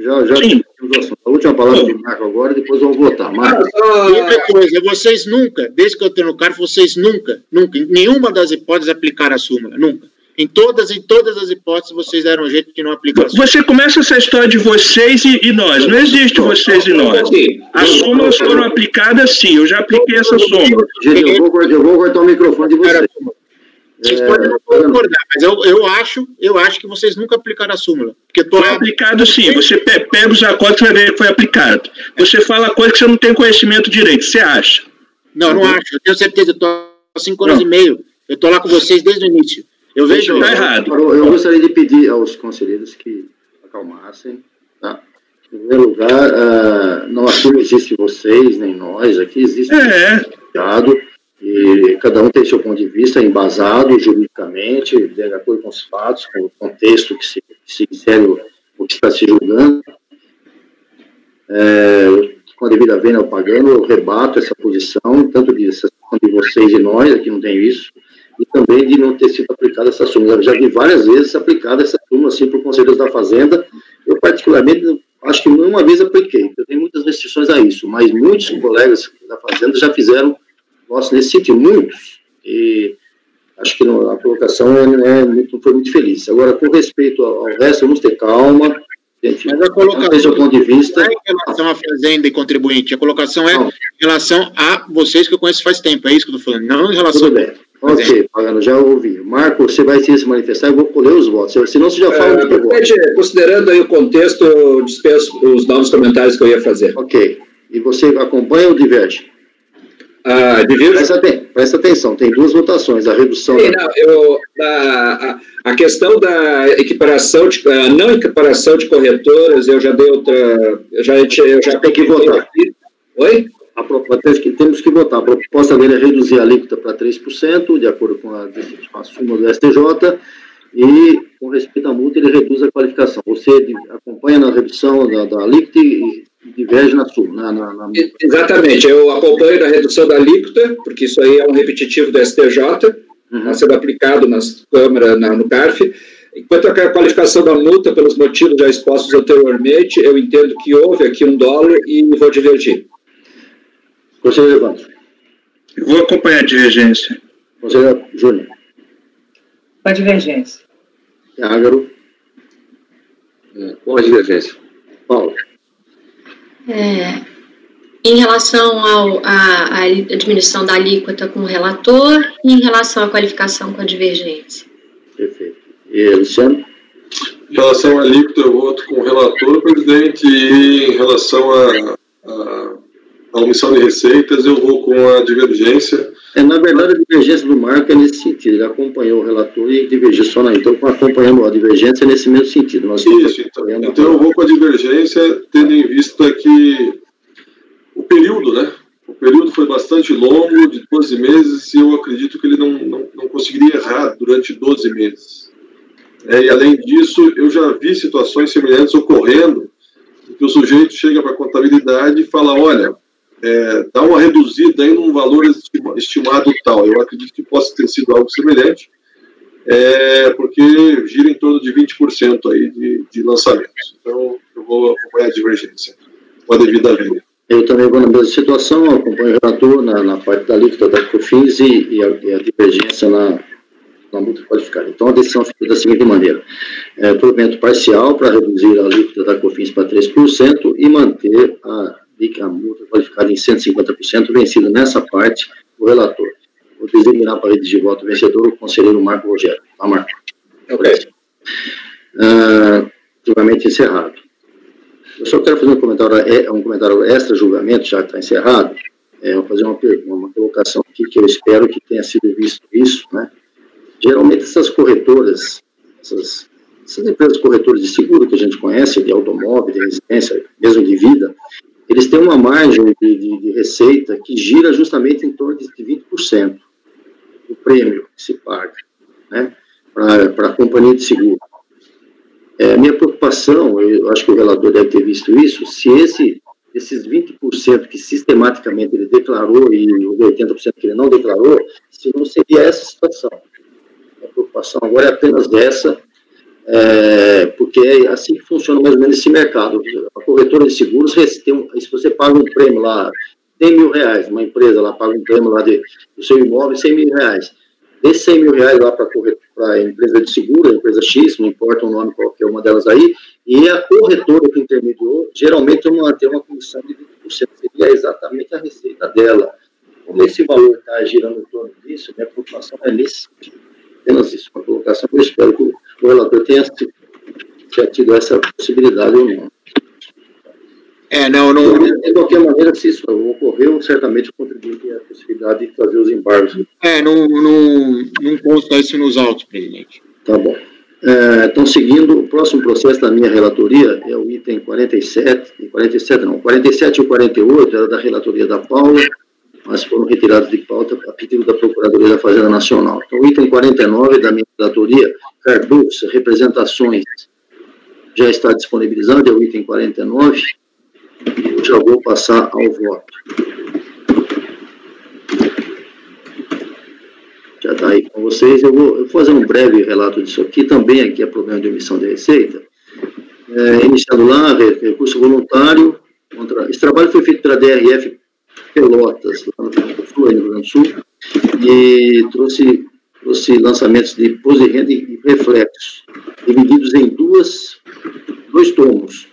a última palavra de Marco agora, depois vamos votar. Marco. Outra coisa, vocês nunca, desde que eu estou no cargo, vocês nunca, em nenhuma das hipóteses aplicaram a súmula, nunca. Em todas as hipóteses, vocês deram um jeito de não aplicar a súmula. Você começa essa história de vocês e nós. Não existe vocês e nós. As súmulas foram aplicadas sim, eu já apliquei essa súmula. Gente, eu vou cortar o microfone de vocês. Vocês podem não concordar, mas eu acho que vocês nunca aplicaram a súmula. Foi aplicado sim, você pega os acordos e vai ver que foi aplicado. Você fala coisa que você não tem conhecimento direito, você acha? Não acho, eu tenho certeza, eu estou há 5 anos e meio, eu estou lá com vocês desde o início. Eu vejo... Está errado. Eu gostaria de pedir aos conselheiros que acalmassem, tá? Em primeiro lugar, não, aqui não existe vocês, nem nós, aqui existe e cada um tem seu ponto de vista embasado juridicamente, de acordo com os fatos, com o contexto que se insere o que está se julgando. Com a devida vênia ao pagano, eu rebato essa posição, tanto de vocês e nós, aqui não tem isso, e também de não ter sido aplicada essa súmula. Eu já vi várias vezes aplicada essa súmula, assim, por conselheiros da Fazenda. Eu, particularmente, acho que uma vez apliquei. Eu tenho muitas restrições a isso, mas muitos colegas da Fazenda já fizeram nesse sentido, muitos. E acho que a colocação não foi muito feliz. Agora, com respeito ao resto, vamos ter calma. Gente, mas a colocação do ponto de vista não é em relação à Fazenda e contribuinte, a colocação é em relação a vocês que eu conheço faz tempo, é isso que eu estou falando, não em relação tudo bem. Ok, Pagano, já ouvi. Marco, você vai se manifestar, eu vou colher os votos, senão você já fala do voto. Considerando aí o contexto, eu dispenso os novos comentários que eu ia fazer. Ok, e você acompanha ou diverge? Presta atenção, tem duas votações, a redução... Sim, a questão da equiparação, não equiparação de corretoras, eu já dei outra... Eu já tem que votar. Aqui. Oi? Temos que votar. A proposta dele é reduzir a alíquota para 3%, de acordo com a súmula do STJ, e, com respeito à multa, ele reduz a qualificação. Você acompanha na redução da alíquota e diverge na súmula, na multa. Exatamente. Eu acompanho na redução da alíquota, porque isso aí é um repetitivo do STJ, está sendo aplicado nas câmaras, no CARF. Enquanto a qualificação da multa, pelos motivos já expostos anteriormente, eu entendo que houve aqui um dolo e vou divergir. Conselheiro Evandro. Eu vou acompanhar a divergência. Conselheiro Júnior. Com a divergência. Ágaro. Com a divergência. Paulo. Em relação à diminuição da alíquota com o relator e em relação à qualificação com a divergência. Perfeito. E Luciano? Em relação à alíquota, eu voto com o relator, presidente, e em relação à omissão de receitas, eu vou com a divergência. Na verdade, a divergência do Marco é nesse sentido. Ele acompanhou o relator e divergiu só na. Então, acompanhando a divergência é nesse mesmo sentido. Isso, então eu vou com a divergência, tendo em vista que o período, né? O período foi bastante longo, de 12 meses, e eu acredito que ele não conseguiria errar durante 12 meses. E, além disso, eu já vi situações semelhantes ocorrendo, em que o sujeito chega para a contabilidade e fala, olha, dá uma reduzida aí num valor estimado tal. Eu acredito que possa ter sido algo semelhante, porque gira em torno de 20% aí de lançamentos. Então, eu vou acompanhar a divergência com a devida vênia. Eu também vou na mesma situação, acompanho o relator na parte da alíquota da COFINS e a divergência na multa qualificada. Então, a decisão fica da seguinte maneira: provimento parcial para reduzir a alíquota da COFINS para 3% e manter a multa qualificada em 150%, vencida nessa parte o relator. Vou designar para redigir voto vencedor o conselheiro Marco Rogério. Tá, Marco? Ok. Julgamento encerrado. Eu só quero fazer um comentário extra-julgamento, já que está encerrado. Vou fazer uma colocação aqui que eu espero que tenha sido visto isso, né? Geralmente essas corretoras, essas empresas corretoras de seguro que a gente conhece, de automóvel, de residência, mesmo de vida, eles têm uma margem de receita que gira justamente em torno de 20% do prêmio que se paga, né, para a companhia de seguro. Minha preocupação, eu acho que o relator deve ter visto isso, se esses 20% que sistematicamente ele declarou e os 80% que ele não declarou, se não seria essa situação. A preocupação agora é apenas essa, porque é assim que funciona mais ou menos esse mercado. A corretora de seguros, se você paga um prêmio lá, R$100 mil, uma empresa lá paga um prêmio lá do seu imóvel, R$100 mil. Desses R$100 mil lá para a empresa de seguro, a empresa X, não importa o nome, qualquer uma delas aí, e a corretora que intermediou, geralmente tem uma comissão de 20%, seria exatamente a receita dela. Como esse valor está girando em torno disso, minha preocupação é nesse sentido. Apenas isso, uma colocação, eu espero que o relator tenha tido essa possibilidade ou não. De qualquer maneira, se isso ocorreu, certamente o contribuinte tem a possibilidade de fazer os embargos. Não consta isso nos autos, presidente. Tá bom. Estão seguindo, o próximo processo da minha relatoria é o item 47 e 48, era da relatoria da Paula, mas foram retirados de pauta a pedido da Procuradoria da Fazenda Nacional. Então, o item 49 da minha relatoria, Cardoso, representações, já está disponibilizado, é o item 49, e eu já vou passar ao voto. Já está aí com vocês. Eu vou fazer um breve relato disso aqui. Também aqui é problema de omissão de receita. Iniciando lá, recurso voluntário. Esse trabalho foi feito pela DRF Pelotas, lá no Rio Grande do Sul, e trouxe lançamentos de imposto de renda e reflexos, divididos em dois tomos.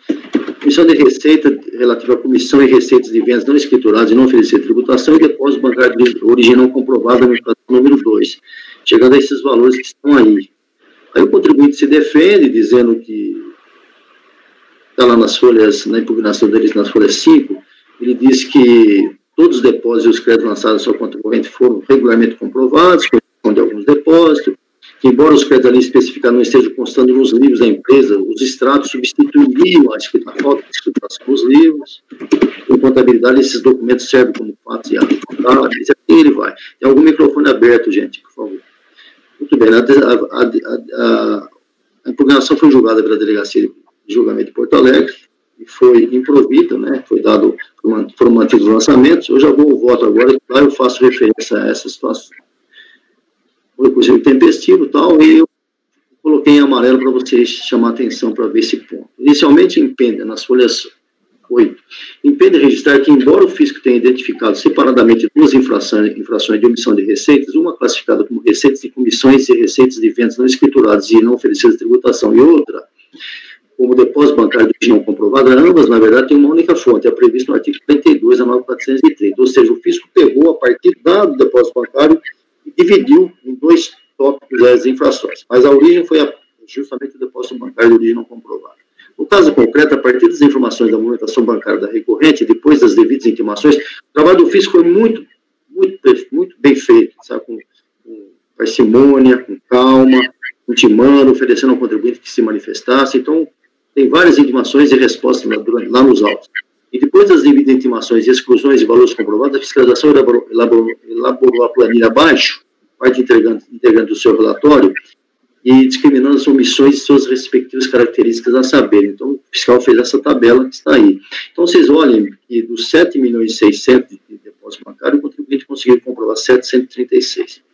Comissão de receita relativa à comissão e receitas de vendas não escrituradas e não oferecer tributação e depósito bancário de origem não comprovada no número 2, chegando a esses valores que estão aí. Aí o contribuinte se defende, dizendo que está lá nas folhas, na impugnação deles nas folhas 5, ele diz que todos os depósitos e os créditos lançados à sua conta corrente foram regularmente comprovados, com exceção de alguns depósitos, que, embora os créditos ali especificados não estejam constando nos livros da empresa, os extratos substituiriam a falta de escrituração nos livros. Em contabilidade, esses documentos servem como fatos e atos contábeis. Aqui ele vai. Tem algum microfone aberto, gente, por favor. Muito bem. A impugnação foi julgada pela Delegacia de Julgamento de Porto Alegre e foi improvida, né? Foram mantidos os lançamentos. Eu já vou ao voto agora, e lá eu faço referência a essa situação. O recurso tempestivo e tal, e eu coloquei em amarelo para vocês chamar atenção para ver esse ponto. Inicialmente, impende, nas folhas 8, impende registrar que, embora o fisco tenha identificado separadamente duas infrações de omissão de receitas, uma classificada como receitas de comissões e receitas de vendas não escrituradas e não oferecidas tributação, e outra como depósito bancário de origem não comprovada, ambas, na verdade, têm uma única fonte, é previsto no artigo 32 da 9430, ou seja, o fisco pegou a partir do depósito bancário e dividiu em dois tópicos as infrações. Mas a origem foi justamente o depósito bancário de origem não comprovada. No caso concreto, a partir das informações da movimentação bancária da recorrente, depois das devidas intimações, o trabalho do fisco foi muito bem feito, sabe? Com parcimônia, com calma, intimando, oferecendo ao contribuinte que se manifestasse. Então, tem várias intimações e respostas lá nos autos. E depois das devidas intimações e exclusões de valores comprovados, a fiscalização elaborou a planilha abaixo, parte integrante do seu relatório, e discriminando as omissões e suas respectivas características a saber. Então, o fiscal fez essa tabela que está aí. Então, vocês olhem que dos 7.600.000 de depósito bancário, o contribuinte conseguiu comprovar 736.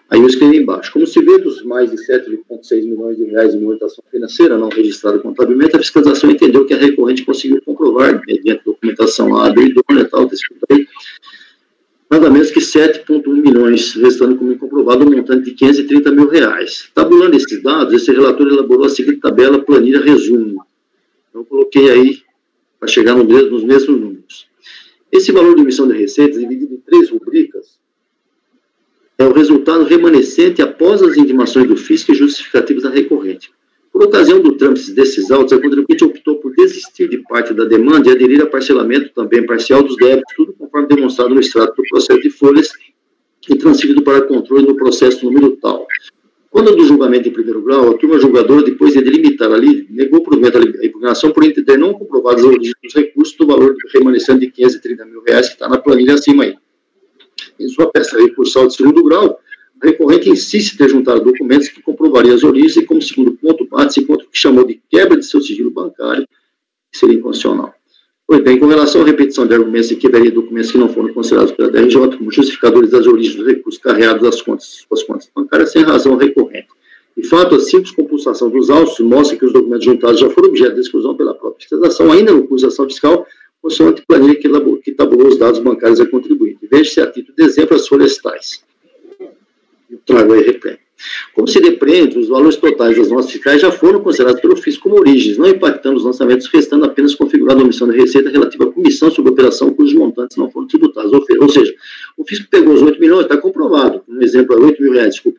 Aí eu escrevi embaixo. Como se vê dos mais de 7,6 milhões de reais de movimentação financeira não registrada contabilmente, a fiscalização entendeu que a recorrente conseguiu comprovar, mediante documentação hábil e idônea, tal, nada menos que 7,1 milhões, restando como incomprovado um montante de 530 mil reais. Tabulando esses dados, esse relator elaborou a seguinte tabela, planilha resumo. Então, eu coloquei aí, para chegar nos mesmos números. Esse valor de emissão de receitas, dividido em 3 rubricas, é o resultado remanescente após as intimações do fisco e justificativas da recorrente. Por ocasião do trâmite desses autos, a contribuinte optou por desistir de parte da demanda e aderir a parcelamento também parcial dos débitos, tudo conforme demonstrado no extrato do processo de folhas e transferido para controle no processo número tal. Quando do julgamento em primeiro grau, a turma julgadora, depois de delimitar ali, negou provimento a impugnação por entender não comprovados a origem dos recursos do valor remanescente de 530 mil reais que está na planilha acima aí. Em sua peça recursal de segundo grau, a recorrente insiste em ter juntado documentos que comprovariam as origens e, como segundo ponto, bate-se contra o que chamou de quebra de seu sigilo bancário, que seria inconstitucional. Pois bem, com relação à repetição de argumentos e quebraria de documentos que não foram considerados pela DRJ como justificadores das origens dos recursos carreados das suas contas bancárias, sem razão recorrente. De fato, a simples compulsação dos autos mostra que os documentos juntados já foram objeto de exclusão pela própria fiscalização, ainda no curso da ação fiscal, consoante planilha que tabulou os dados bancários a contribuinte. Veja-se a título de exemplo as folhas tais. Eu trago aí reprendo. Como se depreende, os valores totais das notas fiscais já foram considerados pelo fisco como origens, não impactando os lançamentos, restando apenas configurada a omissão de receita relativa à comissão sobre operação cujos montantes não foram tributados. Ou seja, o fisco pegou os 8 milhões, está comprovado. Um exemplo é 8 mil reais, desculpa.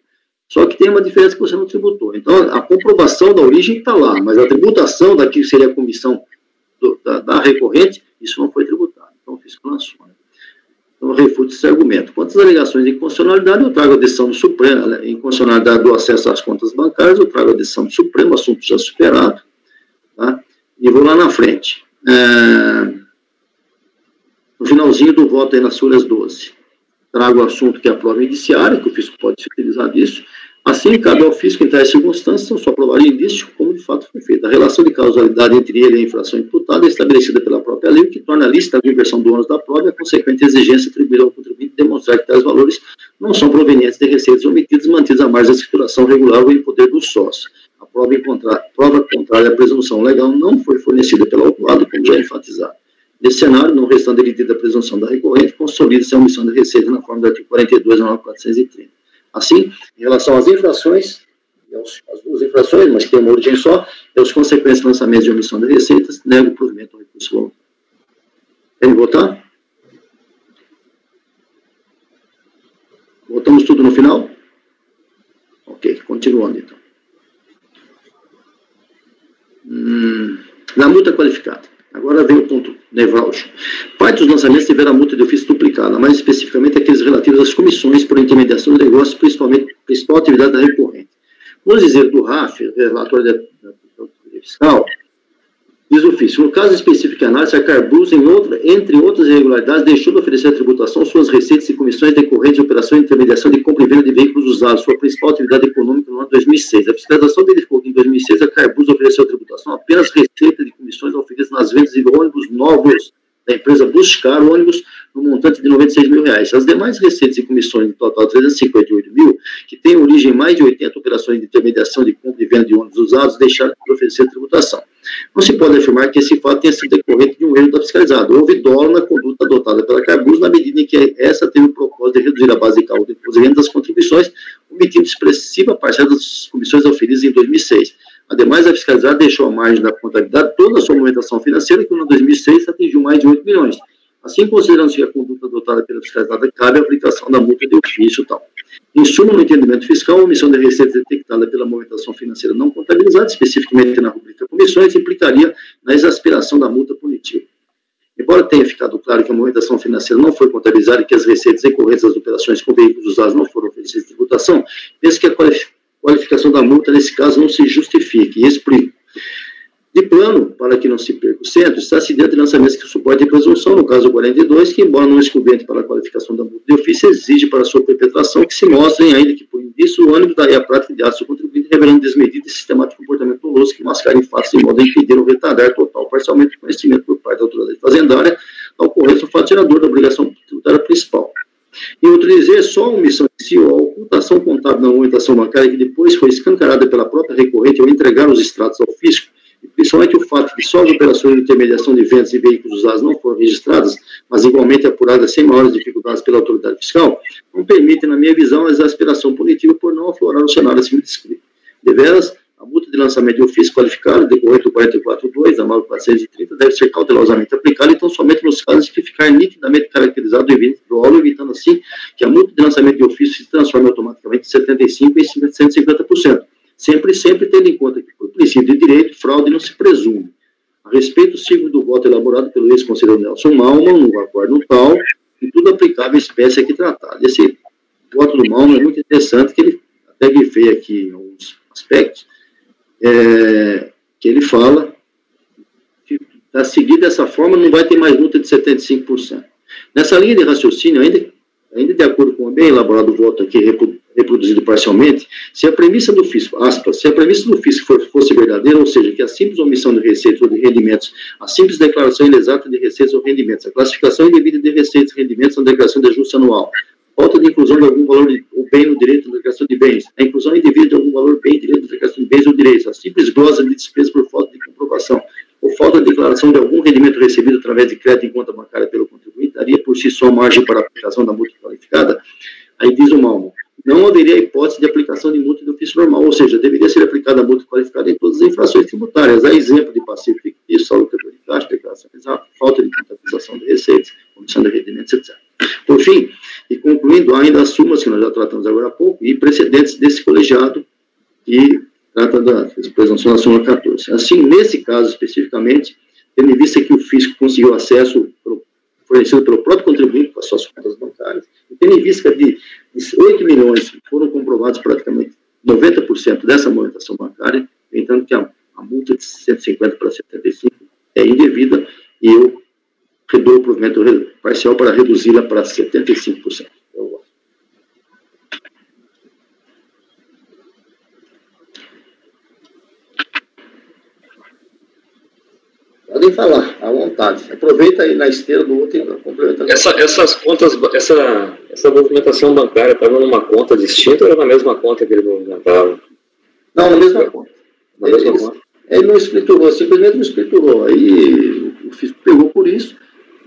Só que tem uma diferença que você não tributou. Então, a comprovação da origem está lá, mas a tributação daquilo que seria a comissão da recorrente, isso não foi tributado. Então, o fisco lançou. Então, eu refuto esse argumento. Quanto às alegações de inconstitucionalidade, eu trago a decisão do Supremo, a inconstitucionalidade do acesso às contas bancárias, eu trago a decisão do Supremo, assunto já superado, tá? E vou lá na frente. No finalzinho do voto aí nas folhas 12, trago o assunto que é a prova indiciária, que o fisco pode se utilizar disso. Assim, cabe ao fisco, em tais circunstâncias, não só provaria indício, como de fato foi feito. A relação de causalidade entre ele e a infração imputada é estabelecida pela própria lei, o que torna a lícita a inversão do ônus da prova e a consequente exigência atribuída ao contribuinte de demonstrar que tais valores não são provenientes de receitas omitidas, mantidas à margem da escrituração regular ou em poder do sócio. A prova contrária à presunção legal não foi fornecida pelo autuado, como já enfatizado. Nesse cenário, não restando evidente a presunção da recorrente, consolida-se a omissão da receita na forma do artigo 42 da norma 430. Assim, em relação às infrações, as duas infrações, mas que tem uma origem só, e os consequentes lançamentos de omissão de receitas, nego o provimento ao recurso voluntário. Querem votar? Votamos tudo no final? Ok, continuando então. Na multa qualificada. Agora vem o ponto nevrálgico. Parte dos lançamentos tiveram a multa de ofício duplicada, mais especificamente aqueles relativos às comissões por intermediação de negócios, principal atividade da recorrente. Nos dizer do RAF, relatório da fiscal, diz o ofício, no caso específico de análise, a Carbus, entre outras irregularidades, deixou de oferecer à tributação suas receitas e comissões decorrentes de operação de intermediação de compra e venda de veículos usados, sua principal atividade econômica no ano 2006. A fiscalização verificou que em 2006 a Carbus ofereceu à tributação apenas receita de comissões oferidas nas vendas de ônibus novos da empresa Buscar ônibus no montante de R$96 mil. As demais receitas e comissões, no total 358 mil, que têm origem em mais de 80 operações de intermediação de compra e venda de ônibus usados, deixaram de oferecer a tributação. Não se pode afirmar que esse fato tenha sido decorrente de um erro da fiscalizada. Houve dolo na conduta adotada pela Carbus, na medida em que essa teve o propósito de reduzir a base de cálculo de imposto de renda das contribuições, omitindo expressiva parcela das comissões oferidas em 2006. Ademais, a fiscalizada deixou à margem da contabilidade toda a sua movimentação financeira, que no ano 2006 atingiu mais de 8 milhões. Assim, considerando-se que a conduta adotada pela fiscalizada cabe a aplicação da multa de ofício e tal. Em suma, no entendimento fiscal, a omissão de receita detectada pela movimentação financeira não contabilizada, especificamente na rubrica comissões, implicaria na exasperação da multa punitiva. Embora tenha ficado claro que a movimentação financeira não foi contabilizada e que as receitas decorrentes das operações com veículos usados não foram oferecidas de tributação, penso que a qualificação da multa, nesse caso, não se justifique. E explico. De plano, para que não se perca o centro, está-se dentro de lançamentos que suportem a presunção, no caso 42, que, embora não excludente para a qualificação da multa de ofício, exige para sua perpetração que se mostrem, ainda que por indício, o ânimo daí a prática de atos do contribuinte, revelando desmedido e sistemático comportamento doloso que mascarem fatos de modo a impedir ou retardar total ou parcialmente o conhecimento por parte da autoridade fazendária a ocorrência do fato gerador da obrigação tributária principal. Em outro dizer, só a omissão em si ou a ocultação contábil na movimentação bancária que depois foi escancarada pela própria recorrente ao entregar os extratos ao fisco, e principalmente o fato de só as operações de intermediação de vendas de veículos usados não foram registradas, mas igualmente apuradas sem maiores dificuldades pela autoridade fiscal, não permitem, na minha visão, a exasperação punitiva por não aflorar o cenário acima descrito. Deveras, a multa de lançamento de ofício qualificado, decorrente do 44.2 da norma 430, deve ser cautelosamente aplicada, então somente nos casos que ficar nitidamente caracterizado o evento dolo, evitando assim que a multa de lançamento de ofício se transforme automaticamente de 75% em 150%. Sempre tendo em conta que, por princípio de direito, fraude não se presume. A respeito, sigo do voto elaborado pelo ex-conselheiro Nelson Malman, no acordo tal, e tudo aplicável à espécie aqui tratada. Esse voto do Malman é muito interessante, que ele até grifei aqui em alguns aspectos, que ele fala que, a seguir dessa forma, não vai ter mais multa de 75%. Nessa linha de raciocínio, ainda de acordo com o bem elaborado voto aqui, reproduzido parcialmente, se a premissa do fisco, aspas, se a premissa do fisco fosse verdadeira, ou seja, que a simples omissão de receitas ou de rendimentos, a simples declaração inexata de receitas ou rendimentos, a classificação indevida de receitas e rendimentos na declaração de ajuste anual, falta de inclusão de algum valor ou bem no direito na declaração de bens, a inclusão indevida de algum valor bem direito na declaração de bens ou direitos, a simples glosa de despesa por falta de comprovação, ou falta de declaração de algum rendimento recebido através de crédito em conta bancária pelo contribuinte, daria por si só margem para a aplicação da multa qualificada. Aí diz o Malmo, não haveria hipótese de aplicação de multa de ofício normal, ou seja, deveria ser aplicada a multa qualificada em todas as infrações tributárias, a exemplo de passivo fictício, saldo de caixa, declaração exata, falta de contabilização de receitas, comissão de rendimentos, etc. Por fim, e concluindo, ainda as súmulas que nós já tratamos agora há pouco, e precedentes desse colegiado que trata da presunção da súmula 14. Assim, nesse caso especificamente, tendo em vista que o fisco conseguiu acesso fornecido pelo próprio contribuinte, para suas contas bancárias. E tendo em vista de 8 milhões que foram comprovados praticamente 90% dessa movimentação bancária, entendo que a multa de 150 para 75 é indevida e eu redou o provimento parcial para reduzi-la para 75%. Podem falar, à vontade. Aproveita aí na esteira do outro e complementa. Essas contas, essa movimentação bancária estava numa conta distinta ou era na mesma conta que ele movimentava? Não, na mesma conta. Na mesma conta. Ele não escriturou, simplesmente não escriturou. Aí o fisco pegou por isso.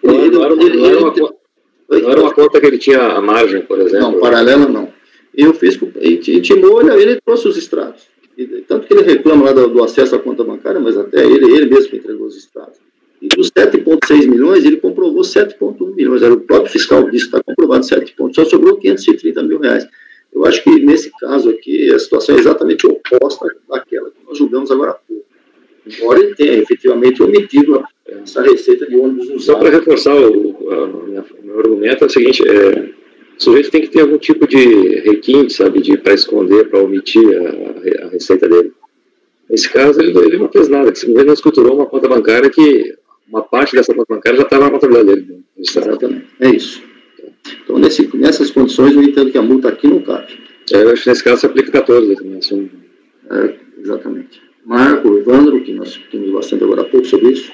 Não era uma conta que ele tinha a margem, por exemplo? Não, paralela não. E o fisco intimou, ele trouxe os extratos. Tanto que ele reclama lá do acesso à conta bancária, mas até ele mesmo que entregou os extratos. E dos 7,6 milhões, ele comprovou 7,1 milhões. Era o próprio fiscal que disse que está comprovado 7 pontos. Só sobrou 530 mil reais. Eu acho que, nesse caso aqui, a situação é exatamente oposta daquela que nós julgamos agora há pouco. Embora ele tenha efetivamente omitido essa receita de ônibus usados. Só para reforçar, o meu argumento é o seguinte, o sujeito tem que ter algum tipo de requinte, sabe, para esconder, para omitir a receita dele. Nesse caso, ele não fez nada, simplesmente não escriturou uma conta bancária que uma parte dessa conta bancária já estava na contabilidade dele. Exatamente, é isso. Então, nessas condições, eu entendo que a multa aqui não cabe. Eu acho que nesse caso se aplica 14 também. Assim. Exatamente. Marco, Evandro, que nós temos bastante agora há pouco sobre isso.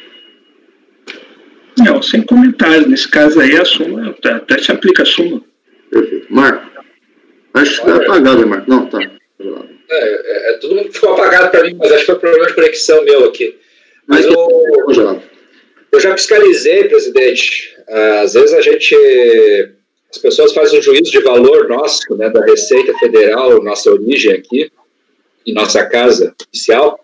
Não, sem comentários. Nesse caso aí, a soma, até se aplica a soma. Perfeito. Marco, acho que está apagado, hein, Marco? Não, tá. Todo mundo ficou apagado para mim, mas acho que foi um problema de conexão meu aqui. Mas eu já fiscalizei, presidente. Às vezes as pessoas fazem um juízo de valor nosso, né, da Receita Federal, nossa origem aqui, em nossa casa oficial,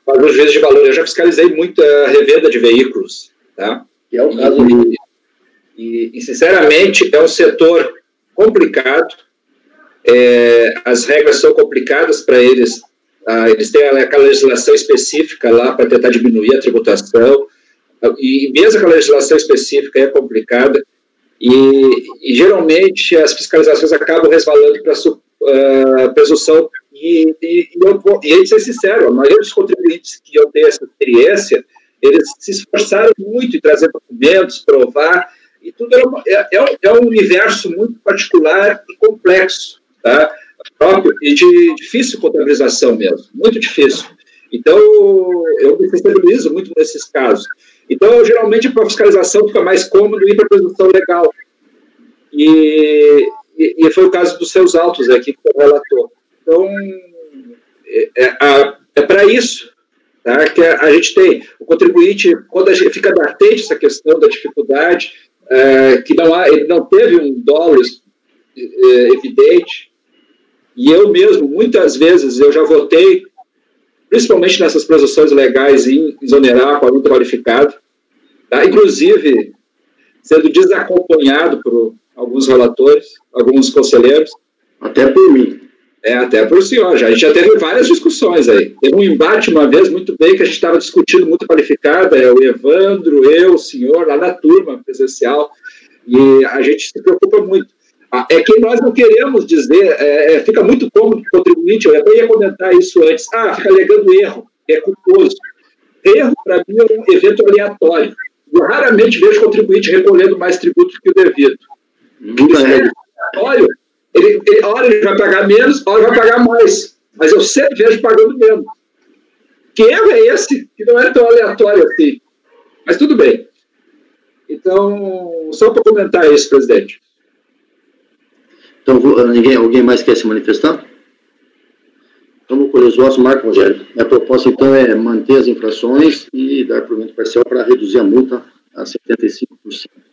faz um juízo de valor. Eu já fiscalizei muita revenda de veículos, tá? Que é o caso e, sinceramente, é um setor complicado. As regras são complicadas para eles. Eles têm aquela legislação específica lá para tentar diminuir a tributação. E mesmo aquela legislação específica é complicada. E geralmente, as fiscalizações acabam resvalando para presunção. E aí, ser sincero, a maioria dos contribuintes que eu tenho essa experiência, eles se esforçaram muito em trazer documentos, provar, e tudo é um universo muito particular e complexo, tá? Próprio e de difícil contabilização mesmo, muito difícil. Então, eu me sensibilizo muito nesses casos. Então, geralmente, para a fiscalização fica mais cômodo ir para a presunção legal. E foi o caso dos seus autos aqui que o relator. Então, é para isso, tá, que a gente tem. O contribuinte, quando a gente fica atento a essa questão da dificuldade, que ele não teve um dolo evidente, e eu mesmo, muitas vezes, eu já votei, principalmente nessas presunções legais, em exonerar com a luta qualificada, tá? Inclusive sendo desacompanhado por alguns relatores, alguns conselheiros. Até por mim. Até por o senhor. A gente já teve várias discussões aí. Teve um embate uma vez, muito bem, que a gente estava discutindo muito qualificada, o Evandro, eu, o senhor, lá na turma presencial, e a gente se preocupa muito. É que nós não queremos dizer, fica muito cômodo para o contribuinte, eu ia comentar isso antes, fica alegando erro, é culposo. Erro, para mim, é um evento aleatório. Eu raramente vejo contribuinte recolhendo mais tributo que o devido. Aleatório, hora ele vai pagar menos, hora ele vai pagar mais. Mas eu sempre vejo pagando menos. Que erro é esse? Que não é tão aleatório assim. Mas tudo bem. Então, só para comentar isso, presidente. Então, alguém mais quer se manifestar? Então, vou colher os votos. Marco Rogério. A proposta, então, é manter as infrações e dar provimento parcial para reduzir a multa a 75%.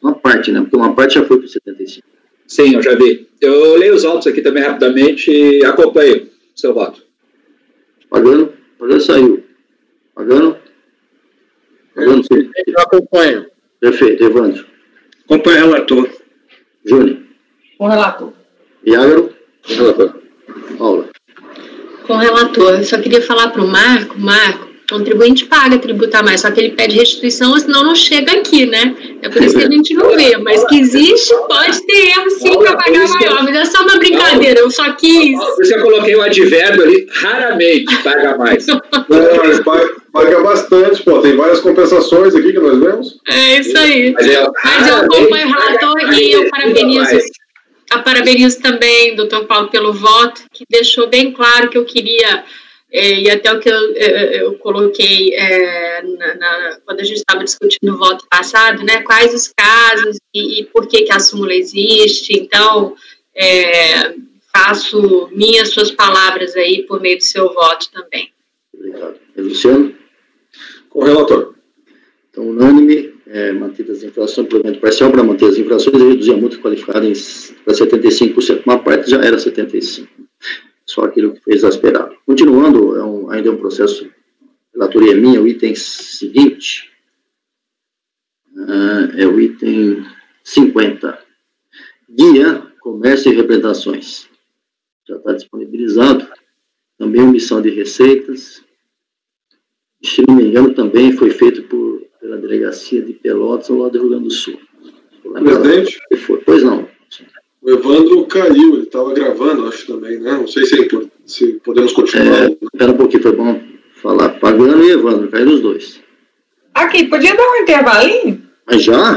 Uma parte, né? Porque uma parte já foi para 75%. Sim, eu já vi. Eu leio os autos aqui também rapidamente e acompanho o seu voto. Pagando saiu. Pagando, sim. Eu acompanho. Perfeito. Evandro. Acompanho o relator. Júnior. Com o relator. Iágaro. Com o relator. Paula. Com o relator. Eu só queria falar para o Marco, O contribuinte paga tributo a mais, só que ele pede restituição, senão não chega aqui, né? É por isso que a gente não vê, mas que existe, pode ter erro sim para pagar maior, mas é só uma brincadeira, eu só quis. Eu já coloquei o advérbio ali, raramente paga mais. Mas paga bastante, pô, tem várias compensações aqui que nós vemos. É isso aí. Mas eu acompanho o relator e eu parabenizo também, doutor Paulo, pelo voto, que deixou bem claro que eu queria... e até o que eu coloquei quando a gente estava discutindo o voto passado, né, quais os casos e por que a súmula existe. Então, faço minhas suas palavras aí por meio do seu voto também. Obrigado. Luciano? Com o relator. Então, unânime, mantidas as infrações, implemento parcial para manter as infrações e reduzir a multa qualificada para 75%. Uma parte já era 75%. Só aquilo que foi exasperado. Continuando, ainda é um processo, relatoria minha, o item seguinte, é o item 50. Guia, comércio e representações. Já está disponibilizado. Também omissão de receitas. Se não me engano, também foi feito pela delegacia de Pelotas, ao lado do Rio Grande do Sul. Presidente? Pois não. O Evandro caiu, ele estava gravando, acho também, né? Não sei se podemos continuar. Espera um pouquinho, foi bom falar. Pagano e Evandro, caíram os dois. Aqui, podia dar um intervalinho? Mas já?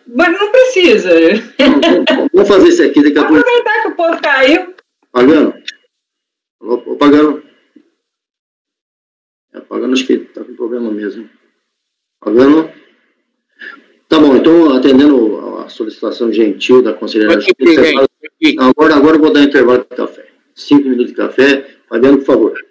Mas não precisa. Vamos fazer isso aqui daqui a pouco. Aproveitar que o povo caiu. Pagano? Ô, Pagano? Pagano, acho que está com problema mesmo. Pagano? Tá bom, então, atendendo a solicitação gentil da conselheira, agora eu vou dar intervalo de café. 5 minutos de café. Fabiano, por favor.